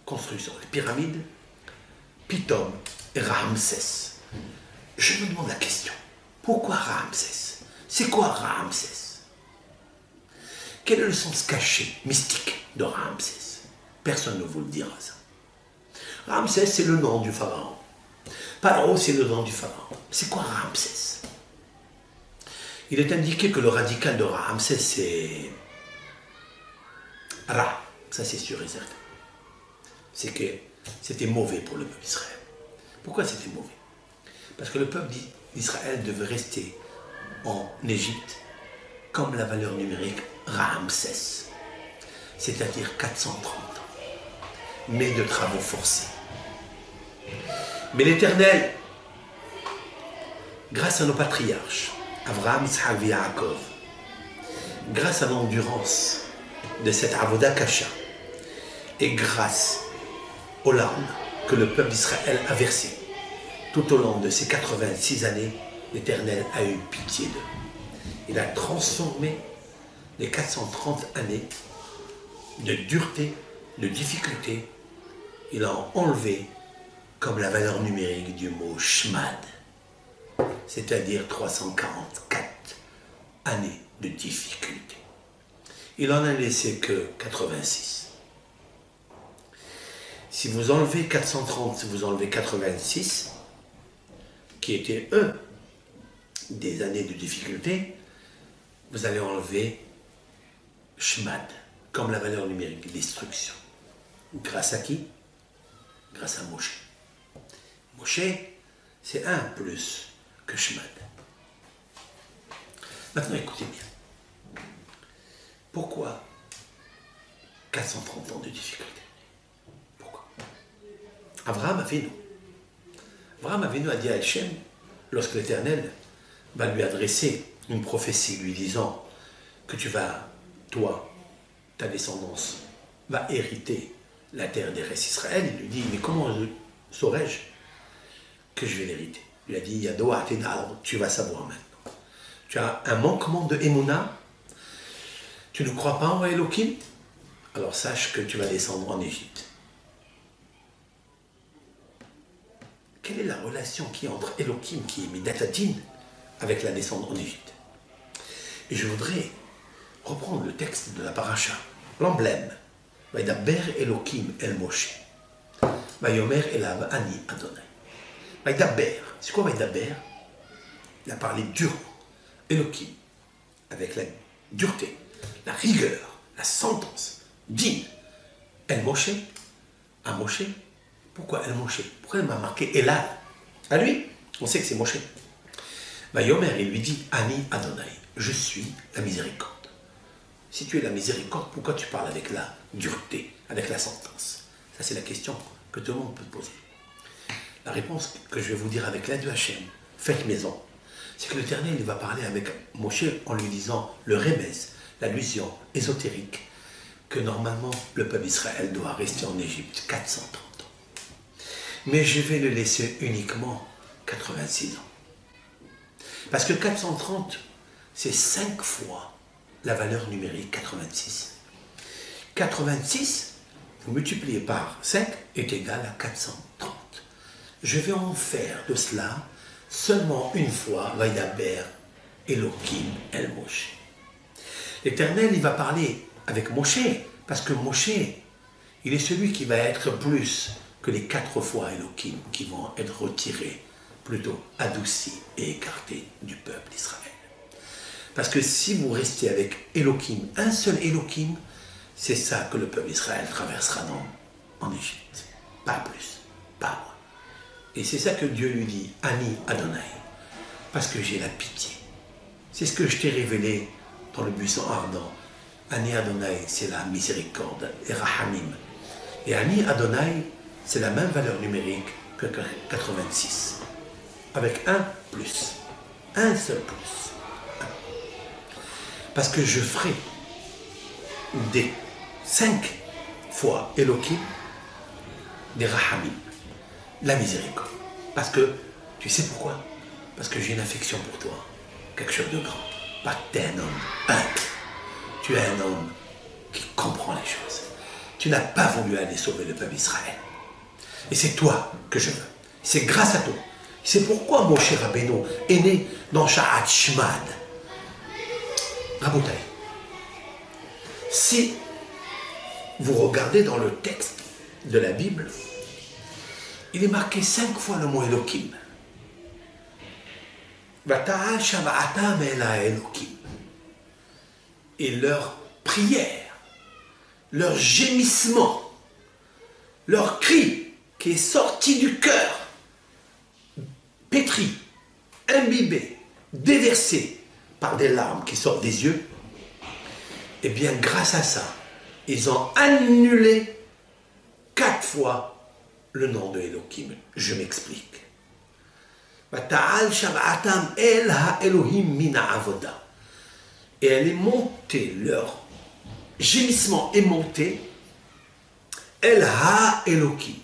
Construction des pyramides, Pitom et Ramsès. Je me demande la question, pourquoi Ramsès? C'est quoi Ramsès? Quel est le sens caché, mystique de Ramsès? Personne ne vous le dira ça. Ramsès, c'est le nom du pharaon. Pharaon, c'est le nom du pharaon. C'est quoi Ramsès? Il est indiqué que le radical de Ramsès, c'est Ra. Ça, c'est sûr et certain. C'est que c'était mauvais pour le peuple d'Israël. Pourquoi c'était mauvais? Parce que le peuple d'Israël devait rester en Égypte comme la valeur numérique Ramsès, c'est-à-dire 430 ans, mais de travaux forcés. Mais l'Éternel, grâce à nos patriarches, Abraham, Isaac et Yaakov, grâce à l'endurance de cette Avoda Kasha, et grâce aux larmes que le peuple d'Israël a versées tout au long de ces 86 années, l'Éternel a eu pitié d'eux. Il a transformé les 430 années de dureté, de difficulté, il a enlevé comme la valeur numérique du mot Shmad, c'est-à-dire 344 années de difficulté. Il en a laissé que 86. Si vous enlevez 430, si vous enlevez 86, qui était des années de difficulté, vous allez enlever Shmad, comme la valeur numérique, destruction. Grâce à qui? Grâce à Moshe. Moshe, c'est un plus que Shmad. Maintenant, écoutez bien. Pourquoi 430 ans de difficulté? Pourquoi? Abraham Avinu. Abraham Avinu a dit à Hachem, lorsque l'Éternel va lui adresser une prophétie lui disant que tu vas, toi, ta descendance, va hériter la terre d'Eretz Israël, il lui dit, mais comment saurais-je que je vais l'hériter? Il lui a dit, Yadoa Tenal, tu vas savoir maintenant. Tu as un manquement de Emouna, tu ne crois pas en Elohim, alors sache que tu vas descendre en Égypte. Quelle est la relation qui est entre Elohim, qui est Midatadin, avec la descente en Égypte? Et je voudrais reprendre le texte de la paracha, l'emblème. Vaidaber Elohim el Moshe. Vayomer elav ani Adonai. Vaidaber. C'est quoi Vaidaber? Il a parlé durement. Elohim, avec la dureté, la rigueur, la sentence, digne. El Moshe, à Moshe. Pourquoi El Moshe? Pourquoi il m'a marqué Elav? À lui, on sait que c'est Moshe. Vayomer, il lui dit Ani Adonai, je suis la miséricorde. Si tu es la miséricorde, pourquoi tu parles avec la dureté, avec la sentence? Ça, c'est la question que tout le monde peut poser. La réponse que je vais vous dire avec l'aide de Hachem, faites maison, c'est que l'Éternel va parler avec Moshe en lui disant le remez, l'allusion ésotérique, que normalement le peuple d'Israël doit rester en Égypte 430 ans. Mais je vais le laisser uniquement 86 ans. Parce que 430, c'est 5 fois la valeur numérique 86. 86, vous multipliez par 5, est égal à 430. Je vais en faire de cela seulement une fois, Vaidaber Elohim el Moshe. L'Éternel, il va parler avec Moshe, parce que Moshe, il est celui qui va être plus que les 4 fois Elohim qui vont être retirés, plutôt adoucis et écartés du peuple d'Israël. Parce que si vous restez avec Elohim, un seul Elohim, c'est ça que le peuple d'Israël traversera en Égypte. Pas plus, pas moins. Et c'est ça que Dieu lui dit, Ani Adonai, parce que j'ai la pitié. C'est ce que je t'ai révélé dans le buisson ardent. Ani Adonai, c'est la miséricorde, et Rahamim. Et Ani Adonai, c'est la même valeur numérique que 86, avec un plus, un seul plus. Parce que je ferai des 5 fois Elohim, des Rahamim, la miséricorde. Parce que, tu sais pourquoi? Parce que j'ai une affection pour toi, quelque chose de grand. Parce que tu es un homme humble, tu es un homme qui comprend les choses. Tu n'as pas voulu aller sauver le peuple d'Israël. Et c'est toi que je veux. C'est grâce à toi. C'est pourquoi Moshe Rabbeinu est né dans Sha'at Shmad. Rabotai, si vous regardez dans le texte de la Bible, il est marqué 5 fois le mot Elohim. Vata'al shava'atam ela Elohim. Et leur prière, leur gémissement, leur cri qui est sorti du cœur, pétri, imbibé, déversé par des larmes qui sortent des yeux, et bien grâce à ça, ils ont annulé 4 fois le nom de Elohim. Je m'explique. Et elle est montée, leur gémissement est monté, El ha Elohim,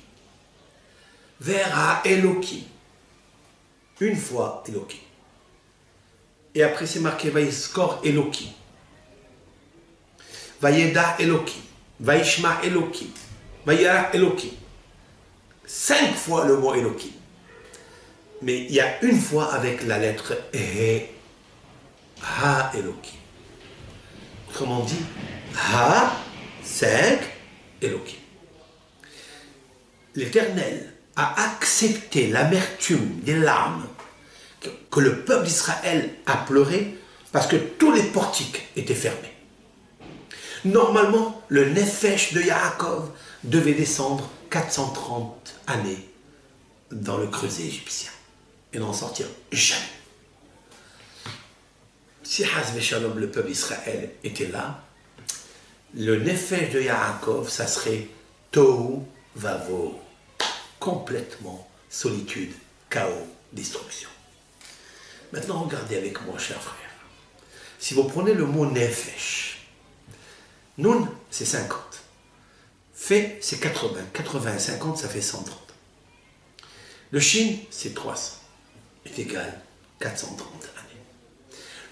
vers ha Elohim, une fois Elohim. Et après c'est marqué Vayiskor Elohim, Vayeda Elohim, Vayishma Elohim, Vayara Elohim. 5 fois le mot Elohim. Mais il y a une fois avec la lettre He, Ha Elohim. Autrement dit, Ha, 5, Elohim. L'Éternel a accepté l'amertume des larmes que le peuple d'Israël a pleuré parce que tous les portiques étaient fermés. Normalement, le Nefesh de Yaakov devait descendre 430 années dans le creuset égyptien et n'en sortir jamais. Si Hazve Shalom, le peuple d'Israël, était là, le Nefesh de Yaakov, ça serait Tohu Vavo, complètement solitude, chaos, destruction. Maintenant, regardez avec moi, chers frères. Si vous prenez le mot Nefesh, Nun, c'est 50. Fait, c'est 80. 80 et 50, ça fait 130. Le Shin, c'est 300. Est égal 430 années.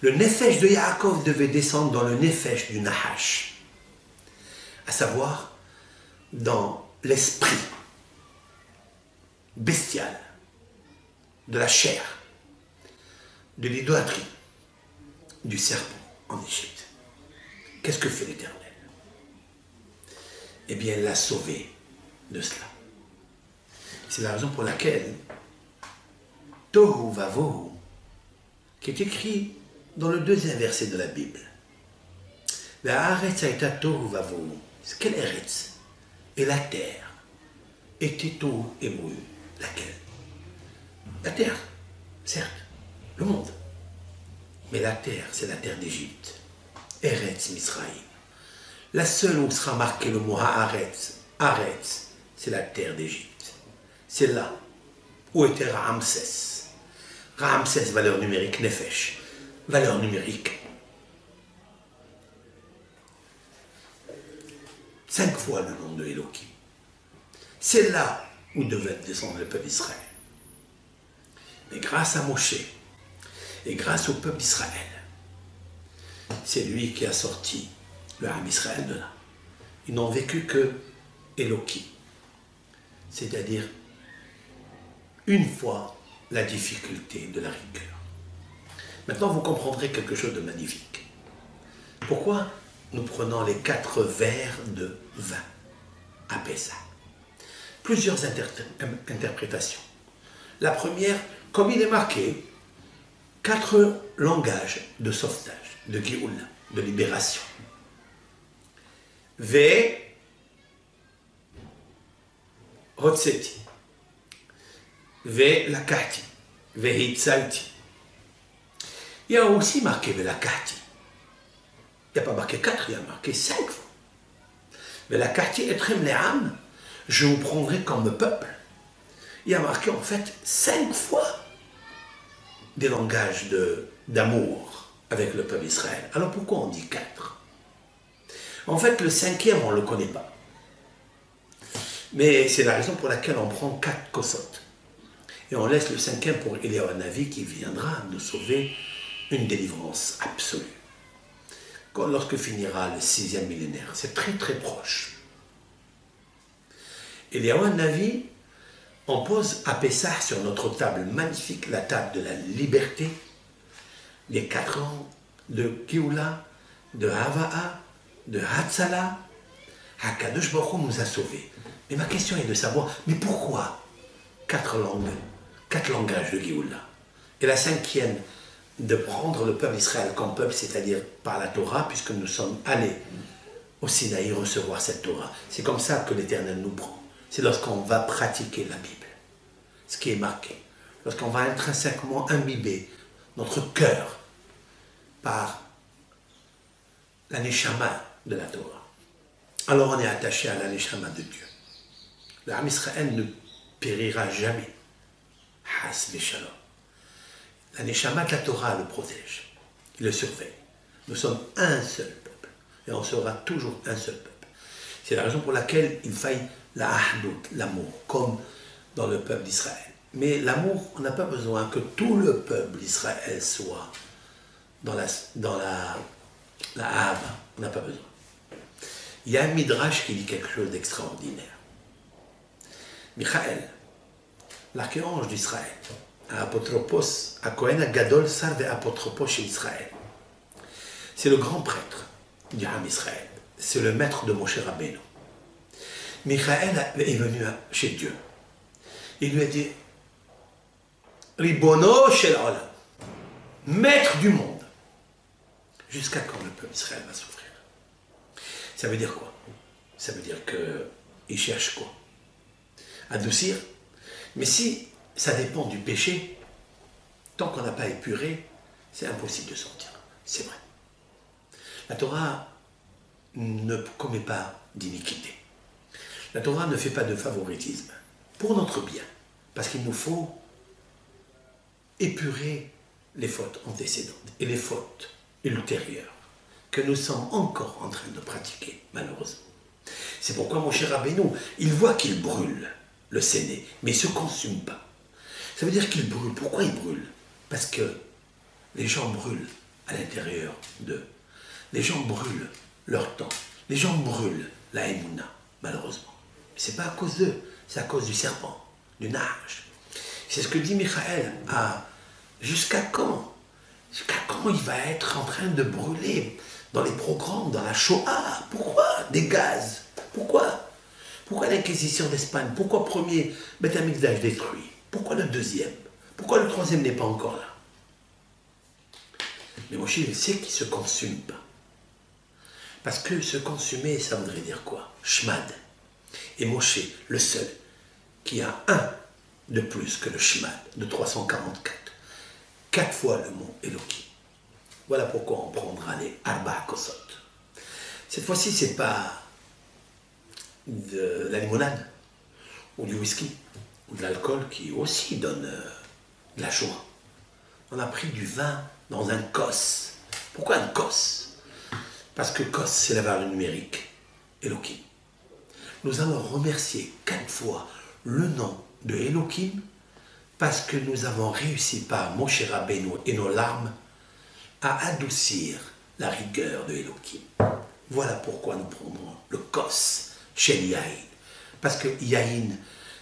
Le Nefesh de Yaakov devait descendre dans le Nefesh du Nahash, à savoir dans l'esprit bestial de la chair, de l'idolâtrie, du serpent en Égypte. Qu'est-ce que fait l'Éternel? Eh bien, il l'a sauvé de cela. C'est la raison pour laquelle Tohu Vavohu, qui est écrit dans le deuxième verset de la Bible, Tohu Vavohu, quel Eretz? Et la terre était Tohu et Bohu. Laquelle? La terre, certes, le monde. Mais la terre, c'est la terre d'Égypte. Eretz Misraïm. La seule où sera marqué le mot Haaretz, Haaretz, c'est la terre d'Égypte. C'est là où était Ramsès. Ramsès, valeur numérique, Nefesh. Valeur numérique. 5 fois le nom de Elohim. C'est là où devait descendre le peuple d'Israël. Mais grâce à Moshe et grâce au peuple d'Israël, c'est lui qui a sorti le Ham Israël de là. Ils n'ont vécu que Elohim, c'est-à-dire une fois la difficulté de la rigueur. Maintenant, vous comprendrez quelque chose de magnifique. Pourquoi nous prenons les 4 verres de vin à Pessah? Plusieurs interprétations. La première, comme il est marqué, 4 langages de sauvetage, de Géoula, de libération. Ve Hotseti, Ve Lakati, Ve Hitzalti. Il y a aussi marqué Ve Lakati. Il n'y a pas marqué 4, il y a marqué 5 fois. Ve Lakati etrem le'am, je vous prendrai comme peuple. Il y a marqué en fait 5 fois des langages d'amour avec le peuple d'Israël. Alors pourquoi on dit 4? En fait, le 5e, on ne le connaît pas. Mais c'est la raison pour laquelle on prend 4 kosot. Et on laisse le 5e pour Eliyahu Hanavi qui viendra nous sauver une délivrance absolue. Lorsque finira le 6e millénaire, c'est très très proche. Eliyahu Hanavi, on pose à Pessah sur notre table magnifique, la table de la liberté, les 4 ans de Géoula, de Hava'a, de Hatzala. Hakadosh Baruch Hu nous a sauvés. Mais ma question est de savoir, mais pourquoi 4 langues, 4 langages de Géoula? Et la 5e, de prendre le peuple d'Israël comme peuple, c'est-à-dire par la Torah, puisque nous sommes allés au Sinaï recevoir cette Torah. C'est comme ça que l'Éternel nous prend. C'est lorsqu'on va pratiquer la Bible, ce qui est marqué. Lorsqu'on va intrinsèquement imbiber notre cœur par la Neshama de la Torah. Alors on est attaché à la Neshama de Dieu. Le Ham Israël ne périra jamais. Has Shalom. La Neshama de la Torah le protège. Il le surveille. Nous sommes un seul peuple. Et on sera toujours un seul peuple. C'est la raison pour laquelle il faille la ahdout, l'amour, comme dans le peuple d'Israël. Mais l'amour, on n'a pas besoin que tout le peuple d'Israël soit dans la Hava. On n'a pas besoin. Il y a un midrash qui dit quelque chose d'extraordinaire. Michael, l'archéange d'Israël, apotropos, à Kohen Gadol Sarve apotropos chez Israël. C'est le grand prêtre du Ham Israël. C'est le maître de Moshe Rabbeinu. Michael est venu chez Dieu. Il lui a dit, Ribono shel Olam, maître du monde. Jusqu'à quand le peuple d'Israël va souffrir? Ça veut dire quoi? Ça veut dire qu'il cherche quoi? Adoucir. Mais si ça dépend du péché, tant qu'on n'a pas épuré, c'est impossible de sortir. C'est vrai. La Torah ne commet pas d'iniquité. La Torah ne fait pas de favoritisme pour notre bien, parce qu'il nous faut épurer les fautes antécédentes et les fautes ultérieures que nous sommes encore en train de pratiquer, malheureusement. C'est pourquoi mon cher Rabbeinu, il voit qu'il brûle le séné, mais il ne se consume pas. Ça veut dire qu'il brûle. Pourquoi il brûle? Parce que les gens brûlent à l'intérieur d'eux. Les gens brûlent leur temps. Les gens brûlent la Emouna, malheureusement. Ce n'est pas à cause d'eux, c'est à cause du serpent, du nage. C'est ce que dit Michael. Ah, jusqu'à quand? Jusqu'à quand il va être en train de brûler dans les programmes, dans la Shoah? Pourquoi des gaz? Pourquoi? Pourquoi l'Inquisition d'Espagne? Pourquoi premier Beth Amikdash détruit? Pourquoi le deuxième? Pourquoi le troisième n'est pas encore là? Mais Moshe, il sait qu'il ne se consume pas. Parce que se consumer, ça voudrait dire quoi? Shmad. Et Moshe, le seul, qui a un de plus que le Shmad, de 344. 4 fois le mot Elohim. Voilà pourquoi on prendra les Arba Kosot. Cette fois-ci, ce n'est pas de la limonade, ou du whisky, ou de l'alcool qui aussi donne de la joie. On a pris du vin dans un kos. Pourquoi un kos? Parce que kos, c'est la valeur numérique, Elohim. Nous allons remercier 4 fois le nom de Elohim parce que nous avons réussi par Moshe Rabbeinu et nos larmes à adoucir la rigueur de Elohim. Voilà pourquoi nous prendrons le kos chez Yahin. Parce que Yahin,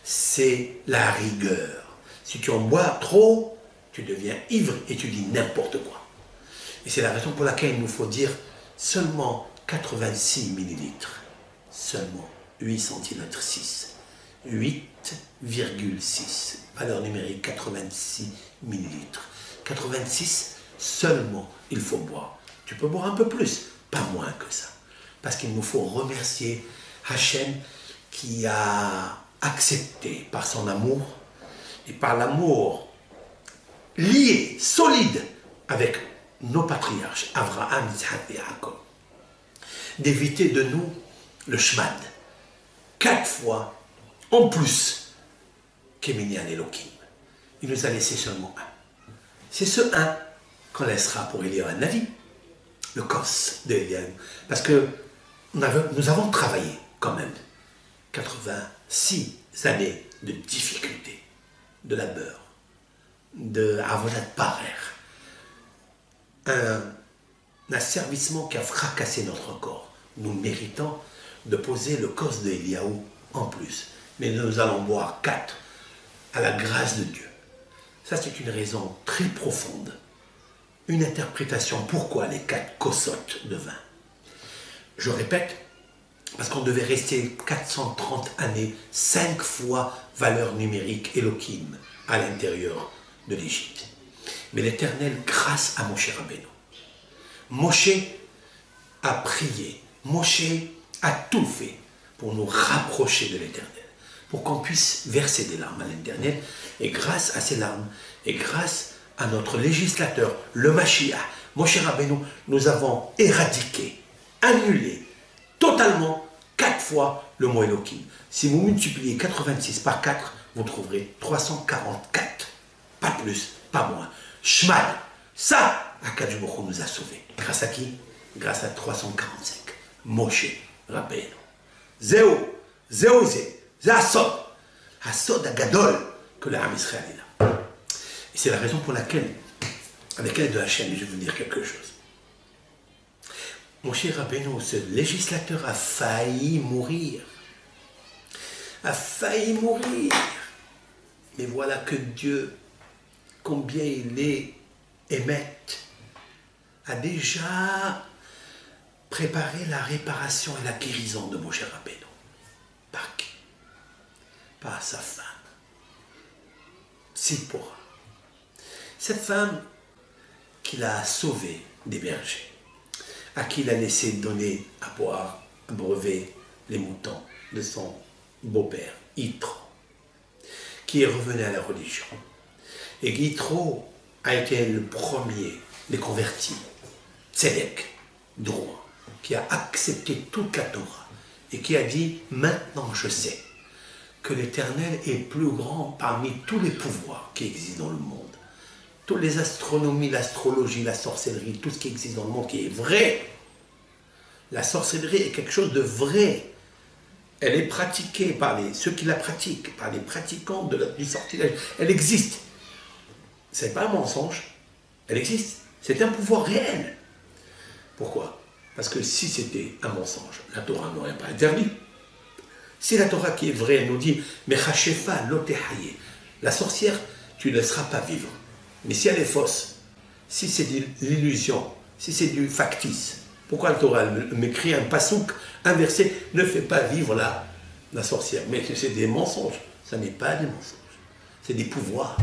c'est la rigueur. Si tu en bois trop, tu deviens ivre et tu dis n'importe quoi. Et c'est la raison pour laquelle il nous faut dire seulement 86 millilitres. Seulement 8 centimètres 6. 8,6. Valeur numérique 86 millilitres. 86 seulement il faut boire. Tu peux boire un peu plus, pas moins que ça. Parce qu'il nous faut remercier Hachem qui a accepté par son amour et par l'amour lié, solide avec nos patriarches, Abraham, Isaac et Jacob, d'éviter de nous le shmad. 4 fois en plus qu'Eminian Elohim. Il nous a laissé seulement un. C'est ce un qu'on laissera pour Eliyahu Navi, le kos de Eliyahu. Parce que nous avons travaillé quand même 86 années de difficultés, de labeur, de avodat parer, un asservissement qui a fracassé notre corps. Nous méritons de poser le kos de Eliyahu en plus. Mais nous allons boire 4 à la grâce de Dieu. Ça, c'est une raison très profonde. Une interprétation. Pourquoi les 4 kosotes de vin? Je répète, parce qu'on devait rester 430 années, 5 fois valeur numérique Elohim à l'intérieur de l'Égypte. Mais l'Éternel, grâce à Moshe Rabbeinu, Moshe a prié, Moshe a tout fait pour nous rapprocher de l'Éternel, pour qu'on puisse verser des larmes à l'Éternel, et grâce à ces larmes, et grâce à notre législateur, le Mashiach, Moshe Rabbeinu, nous avons éradiqué, annulé, totalement, 4 fois le mot Elohim. Si vous multipliez 86 par 4, vous trouverez 344. Pas plus, pas moins. Shmal. Ça, Akadosh Baruch Hu nous a sauvés. Grâce à qui? Grâce à 345. Moshe Rabbeinu. Zéo, Zéo Zé, Zé Asod. Asod Agadol que l'Am Israël est là. Et c'est la raison pour laquelle, avec l'aide de Hachem, je vais vous dire quelque chose. Moshe Rabbeinu, ce législateur, a failli mourir. A failli mourir. Mais voilà que Dieu, combien il est émette, a déjà préparé la réparation et la guérison de Moshe Rabbeinu. Par qui? Par sa femme, Tzipora, Cette femme qu'il a sauvée des bergers, à qui il a laissé donner à boire, à brevet les moutons de son beau-père, Yitro, qui est revenu à la religion. Et Yitro a été le premier des convertis, Tzedek, droit, qui a accepté toute la Torah et qui a dit « Maintenant je sais que l'Éternel est plus grand parmi tous les pouvoirs qui existent dans le monde. Toutes les astronomies, l'astrologie, la sorcellerie, tout ce qui existe dans le monde qui est vrai. La sorcellerie est quelque chose de vrai. Elle est pratiquée par ceux qui la pratiquent, par les pratiquants du sortilège. Elle existe. Ce n'est pas un mensonge. Elle existe. C'est un pouvoir réel. Pourquoi? Parce que si c'était un mensonge, la Torah n'aurait pas interdit. Si la Torah qui est vraie, elle nous dit « Mechashefa lotehaye » la sorcière, tu ne laisseras pas vivre. Mais si elle est fausse, si c'est de l'illusion, si c'est du factice, pourquoi la Torah m'écrit un pasouk inversé, ne fait pas vivre la sorcière? Mais c'est des mensonges. Ça n'est pas des mensonges. C'est des pouvoirs.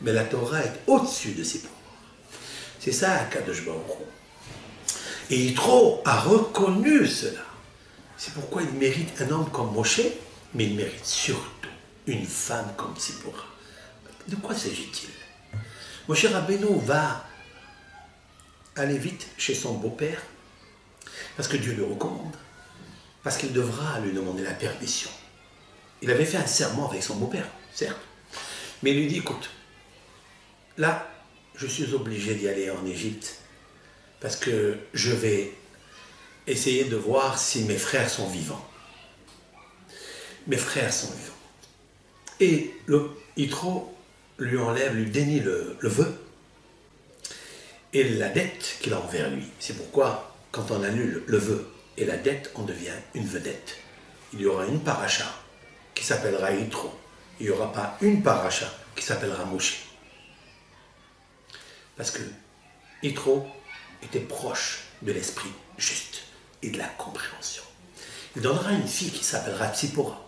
Mais la Torah est au-dessus de ces pouvoirs. C'est ça, Kadosh Baruch Hu. Et Yitro a reconnu cela. C'est pourquoi il mérite un homme comme Moshe, mais il mérite surtout une femme comme Tzipora. De quoi s'agit-il? Moshe Rabbeinu va aller vite chez son beau-père, parce que Dieu le recommande, parce qu'il devra lui demander la permission. Il avait fait un serment avec son beau-père, certes, mais il lui dit, écoute, là, je suis obligé d'y aller en Égypte, parce que je vais essayer de voir si mes frères sont vivants. Mes frères sont vivants. Et Yitro lui enlève, lui dénie le vœu et la dette qu'il a envers lui. C'est pourquoi, quand on annule le vœu et la dette, on devient une vedette. Il y aura une paracha qui s'appellera Yitro. Il n'y aura pas une paracha qui s'appellera Moshe. Parce que Yitro était proche de l'esprit juste et de la compréhension. Il donnera une fille qui s'appellera Tzipora.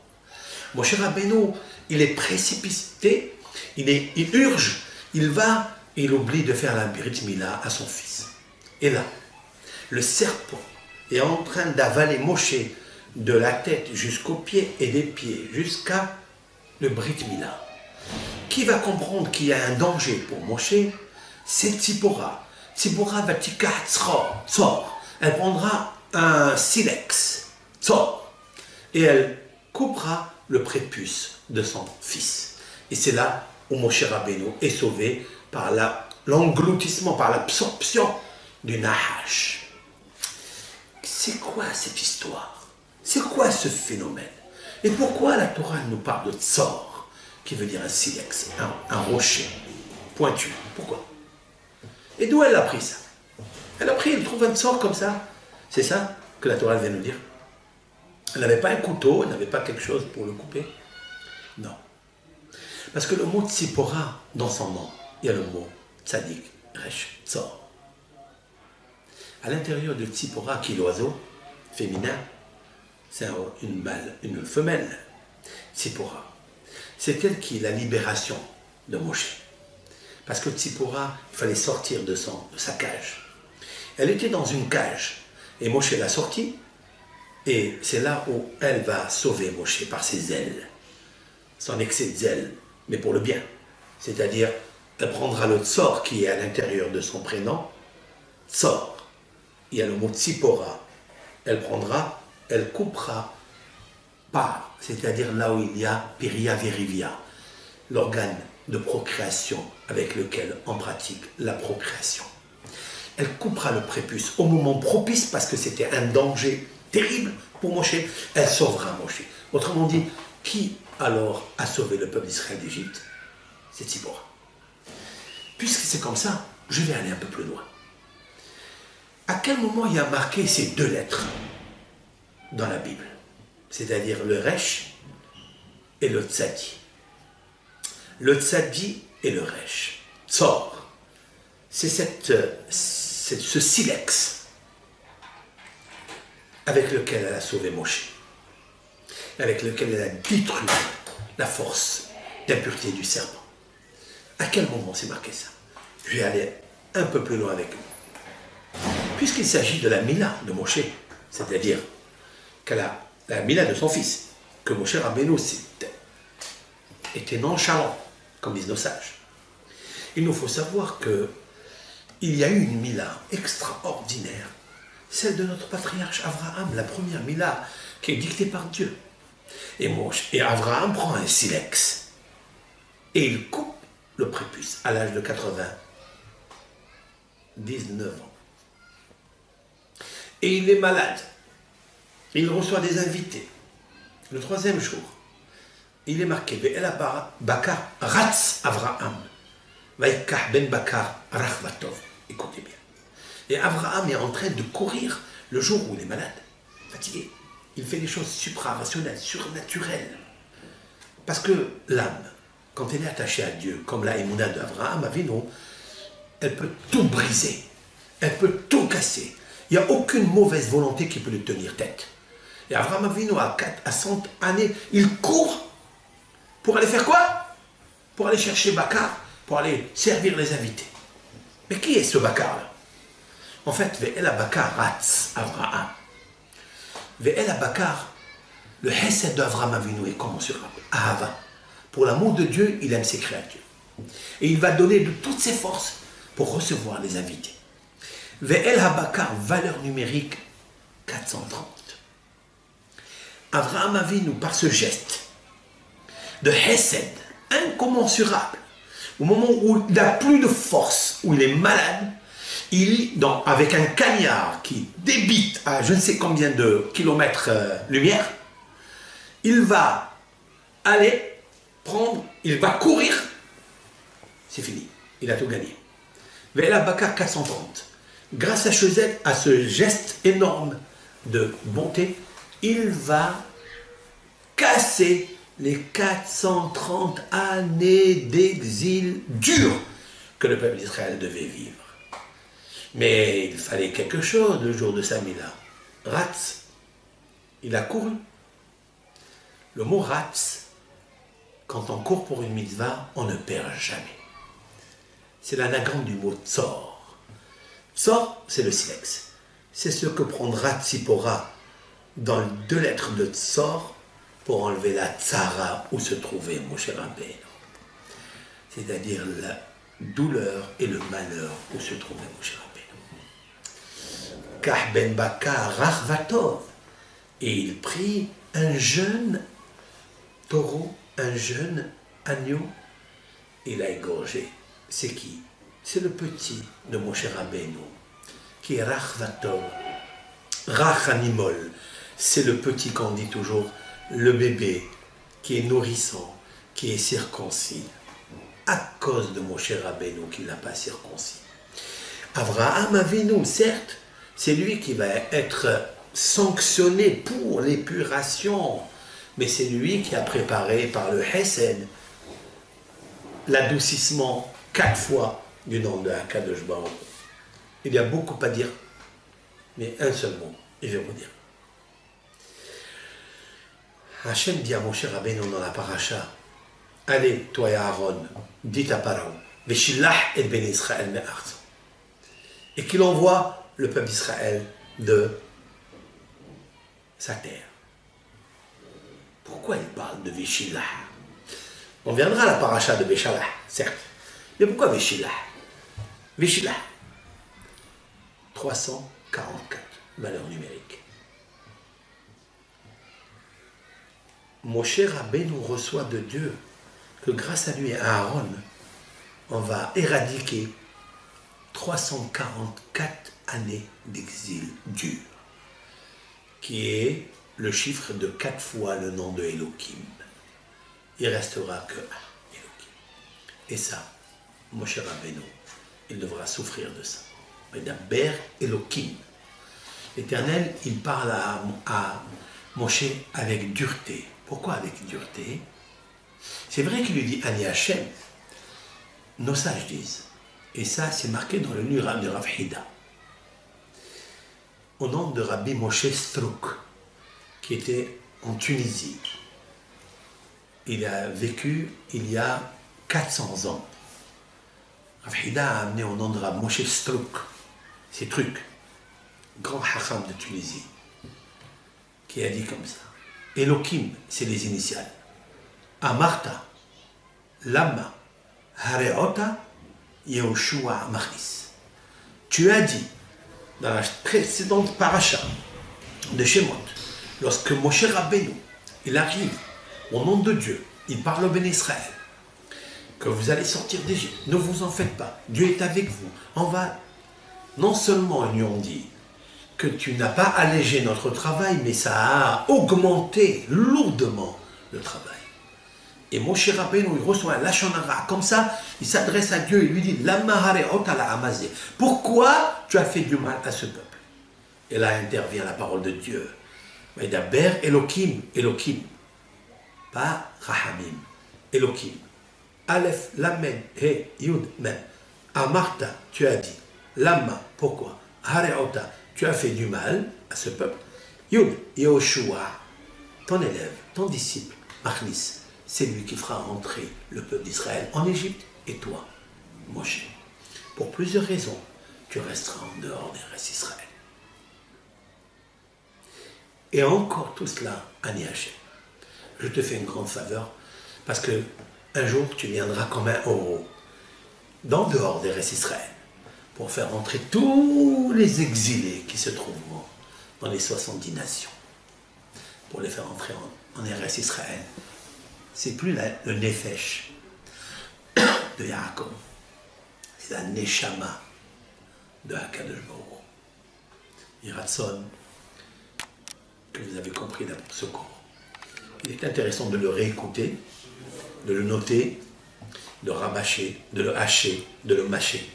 Moshe Rabbeinu, il est précipité, il urge, il oublie de faire la Brit Mila à son fils. Et là, le serpent est en train d'avaler Moshe de la tête jusqu'aux pieds et des pieds jusqu'à le Brit Mila. Qui va comprendre qu'il y a un danger pour Moshe? C'est Tzipora. Tzipora va tika tzor. Elle prendra un silex, tzor, et elle coupera le prépuce de son fils. Et c'est là où Moshe Rabbeinu est sauvé par l'engloutissement, par l'absorption du Nahash. C'est quoi cette histoire? C'est quoi ce phénomène? Et pourquoi la Torah nous parle de tzor, qui veut dire un silex, un rocher pointu? Pourquoi? Et d'où elle a pris ça? Elle a pris, elle trouve un tzor comme ça. C'est ça que la Torah vient nous dire. Elle n'avait pas un couteau, elle n'avait pas quelque chose pour le couper. Non. Parce que le mot Tzipora, dans son nom, il y a le mot Tzadik, Resh, Tzor. À l'intérieur de Tzipora, qui est l'oiseau féminin, c'est une femelle. Tzipora. C'est elle qui est la libération de Moshe. Parce que Tzipora, il fallait sortir de sa cage. Elle était dans une cage. Et Moshe l'a sortie. Et c'est là où elle va sauver Moshe par ses ailes. Son excès de zèle, mais pour le bien. C'est-à-dire, elle prendra le tsor qui est à l'intérieur de son prénom. Tsor. Il y a le mot Tzipora. Elle prendra, elle coupera par, c'est-à-dire là où il y a Piria Verivia, l'organe de procréation avec lequel on pratique la procréation. Elle coupera le prépuce au moment propice parce que c'était un danger terrible pour Moshe. Elle sauvera Moshe. Autrement dit, qui alors a sauvé le peuple d'Israël d'Égypte? C'est Tzipora. Puisque c'est comme ça, je vais aller un peu plus loin. À quel moment il y a marqué ces deux lettres dans la Bible? C'est-à-dire le Resh et le Tzadi. Le Tzadi et le Resh. Tzor. C'est ce silex avec lequel elle a sauvé Moshe, avec lequel elle a détruit la force d'impureté du serpent. À quel moment c'est marqué ça? Je vais aller un peu plus loin avec vous. Puisqu'il s'agit de la Mila de Moshe, c'est-à-dire la Mila de son fils, que Moshe Rabbeinu était nonchalant, comme disent nos sages. Il nous faut savoir que il y a eu une Mila extraordinaire, celle de notre patriarche Abraham, la première Mila qui est dictée par Dieu. Et Abraham prend un silex et il coupe le prépuce à l'âge de 99 ans. Et il est malade. Il reçoit des invités. Le troisième jour, il est marqué Ve'el Bakar Ratz Avraham. Vaikah ben Bakar Rachvatov. Écoutez bien. Et Abraham est en train de courir le jour où il est malade, fatigué. Il fait des choses suprarationnelles, surnaturelles. Parce que l'âme, quand elle est attachée à Dieu, comme la Emouna d'Abraham Avinu, elle peut tout briser. Elle peut tout casser. Il n'y a aucune mauvaise volonté qui peut lui tenir tête. Et Abraham Avinu, à 100 années, il court pour aller faire quoi? Pour aller chercher Bakar, pour aller servir les invités. Mais qui est ce Bakar-là? En fait, Ve'el Bakar Ratz Abraham. Ve'el Bakar, le Hesed d'Avraham Avinu est commensurable. Ahava. Pour l'amour de Dieu, il aime ses créatures. Et il va donner de toutes ses forces pour recevoir les invités. Ve'el Bakar, valeur numérique 430. Avraham Avinu, par ce geste de Hesed, incommensurable, au moment où il n'a plus de force, où il est malade, avec un cagnard qui débite à je ne sais combien de kilomètres lumière, il va aller prendre, il va courir, c'est fini, il a tout gagné. Ve'el Bakar 430, grâce à ce geste énorme de bonté, il va casser les 430 années d'exil dur que le peuple d'Israël devait vivre. Mais il fallait quelque chose le jour de sa Mila. Ratz, il a couru. Le mot Ratz, quand on court pour une mitzvah, on ne perd jamais. C'est l'anagramme du mot Tzor. Tzor, c'est le silex. C'est ce que prendra Tzipora dans les 2 lettres de Tzor pour enlever la Tzara où se trouvait Moshe Rabbeinu. C'est-à-dire la douleur et le malheur où se trouvait Moshe Rabbeinu. Kah ben Bakar Rachvatov. Et il prit un jeune taureau, un jeune agneau, il a égorgé. C'est qui? C'est le petit de Moshe Rabbeinu, qui est Rachvatov. Rachanimol, c'est le petit qu'on dit toujours, le bébé qui est nourrissant, qui est circoncis, à cause de Moshe Rabbeinu qui ne l'a pas circoncis. Avraham Avinu, certes, c'est lui qui va être sanctionné pour l'épuration, mais c'est lui qui a préparé par le Hesed l'adoucissement 4 fois du nom de Akadosh Baruch. Il y a beaucoup à dire, mais un seul mot, et je vais vous dire. Hachem dit à Moshe Rabbeinu dans la paracha, allez, toi et Aaron, dites à Pharaon, Veshilach et ben Israël me'arz, et qu'il envoie le peuple d'Israël de sa terre. Pourquoi il parle de Veshilach? On viendra à la paracha de Beshalach, certes. Mais pourquoi Veshilach? Veshilach, 344, valeur numérique. Moshe Rabbeinu reçoit de Dieu que grâce à lui et à Aaron, on va éradiquer 344 années d'exil dur, qui est le chiffre de 4 fois le nom de Elohim. Il restera que Elohim. Et ça, Moshe Rabbeinu, il devra souffrir de ça. Mais d'Aber Elohim. L'Éternel, il parle à Moshe avec dureté. Pourquoi avec dureté? C'est vrai qu'il lui dit Ani Hachem. Nos sages disent, et ça c'est marqué dans le livre de Rav Hida, au nom de Rabbi Moshe Strouk, qui était en Tunisie. Il a vécu il y a 400 ans. Rav Hida a amené au nom de Rav Moshe Struk, c'est Truc, grand hacham de Tunisie, qui a dit comme ça. Elohim, c'est les initiales. Amarta, Lama, Hareota, Yehoshua Machnis. Tu as dit, dans la précédente paracha de Shemot, lorsque Moshe Rabbeinu, il arrive au nom de Dieu, il parle au Béni Israël, que vous allez sortir d'Égypte, ne vous en faites pas, Dieu est avec vous. On va, non seulement ils lui ont dit que tu n'as pas allégé notre travail, mais ça a augmenté lourdement le travail. Et Moshe Rabbeinu, il reçoit un lashon hara, comme ça, il s'adresse à Dieu et lui dit, Lama hareot ala amazé. Pourquoi tu as fait du mal à ce peuple? Et là intervient la parole de Dieu. Mais d'abord, Elohim, Elohim, pas Rahamim, Elohim. Aleph, Lamed, He, Yud, Mem. Amarta, tu as dit. Lama, pourquoi? Hareota, tu as fait du mal à ce peuple. Yud, Yehoshua, ton élève, ton disciple, Machnis, c'est lui qui fera entrer le peuple d'Israël en Égypte, et toi, Moshe. Pour plusieurs raisons, tu resteras en dehors des restes d'Israël. Et encore tout cela, Ani Hachem. Je te fais une grande faveur, parce que un jour, tu viendras comme un héros, dans dehors des restes d'Israël, pour faire entrer tous les exilés qui se trouvent dans les 70 nations, pour les faire entrer en Eretz Israël. C'est plus le Nefesh de Yaakov, c'est la Neshama de Hakadosh Baruch Hu. Yiratson, que vous avez compris d'abord ce cours. Il est intéressant de le réécouter, de le noter, de le rabâcher, de le hacher, de le mâcher.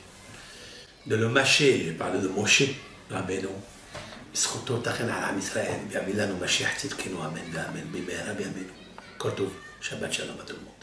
De le mâcher, j'ai parlé de Moshe Rabbeinu. זכותו תכן על עם ישראל, ויביא לנו משיח צדקנו, אמן ואמן, במהרה בימינו. כל טוב, שבת שלום, אדוני.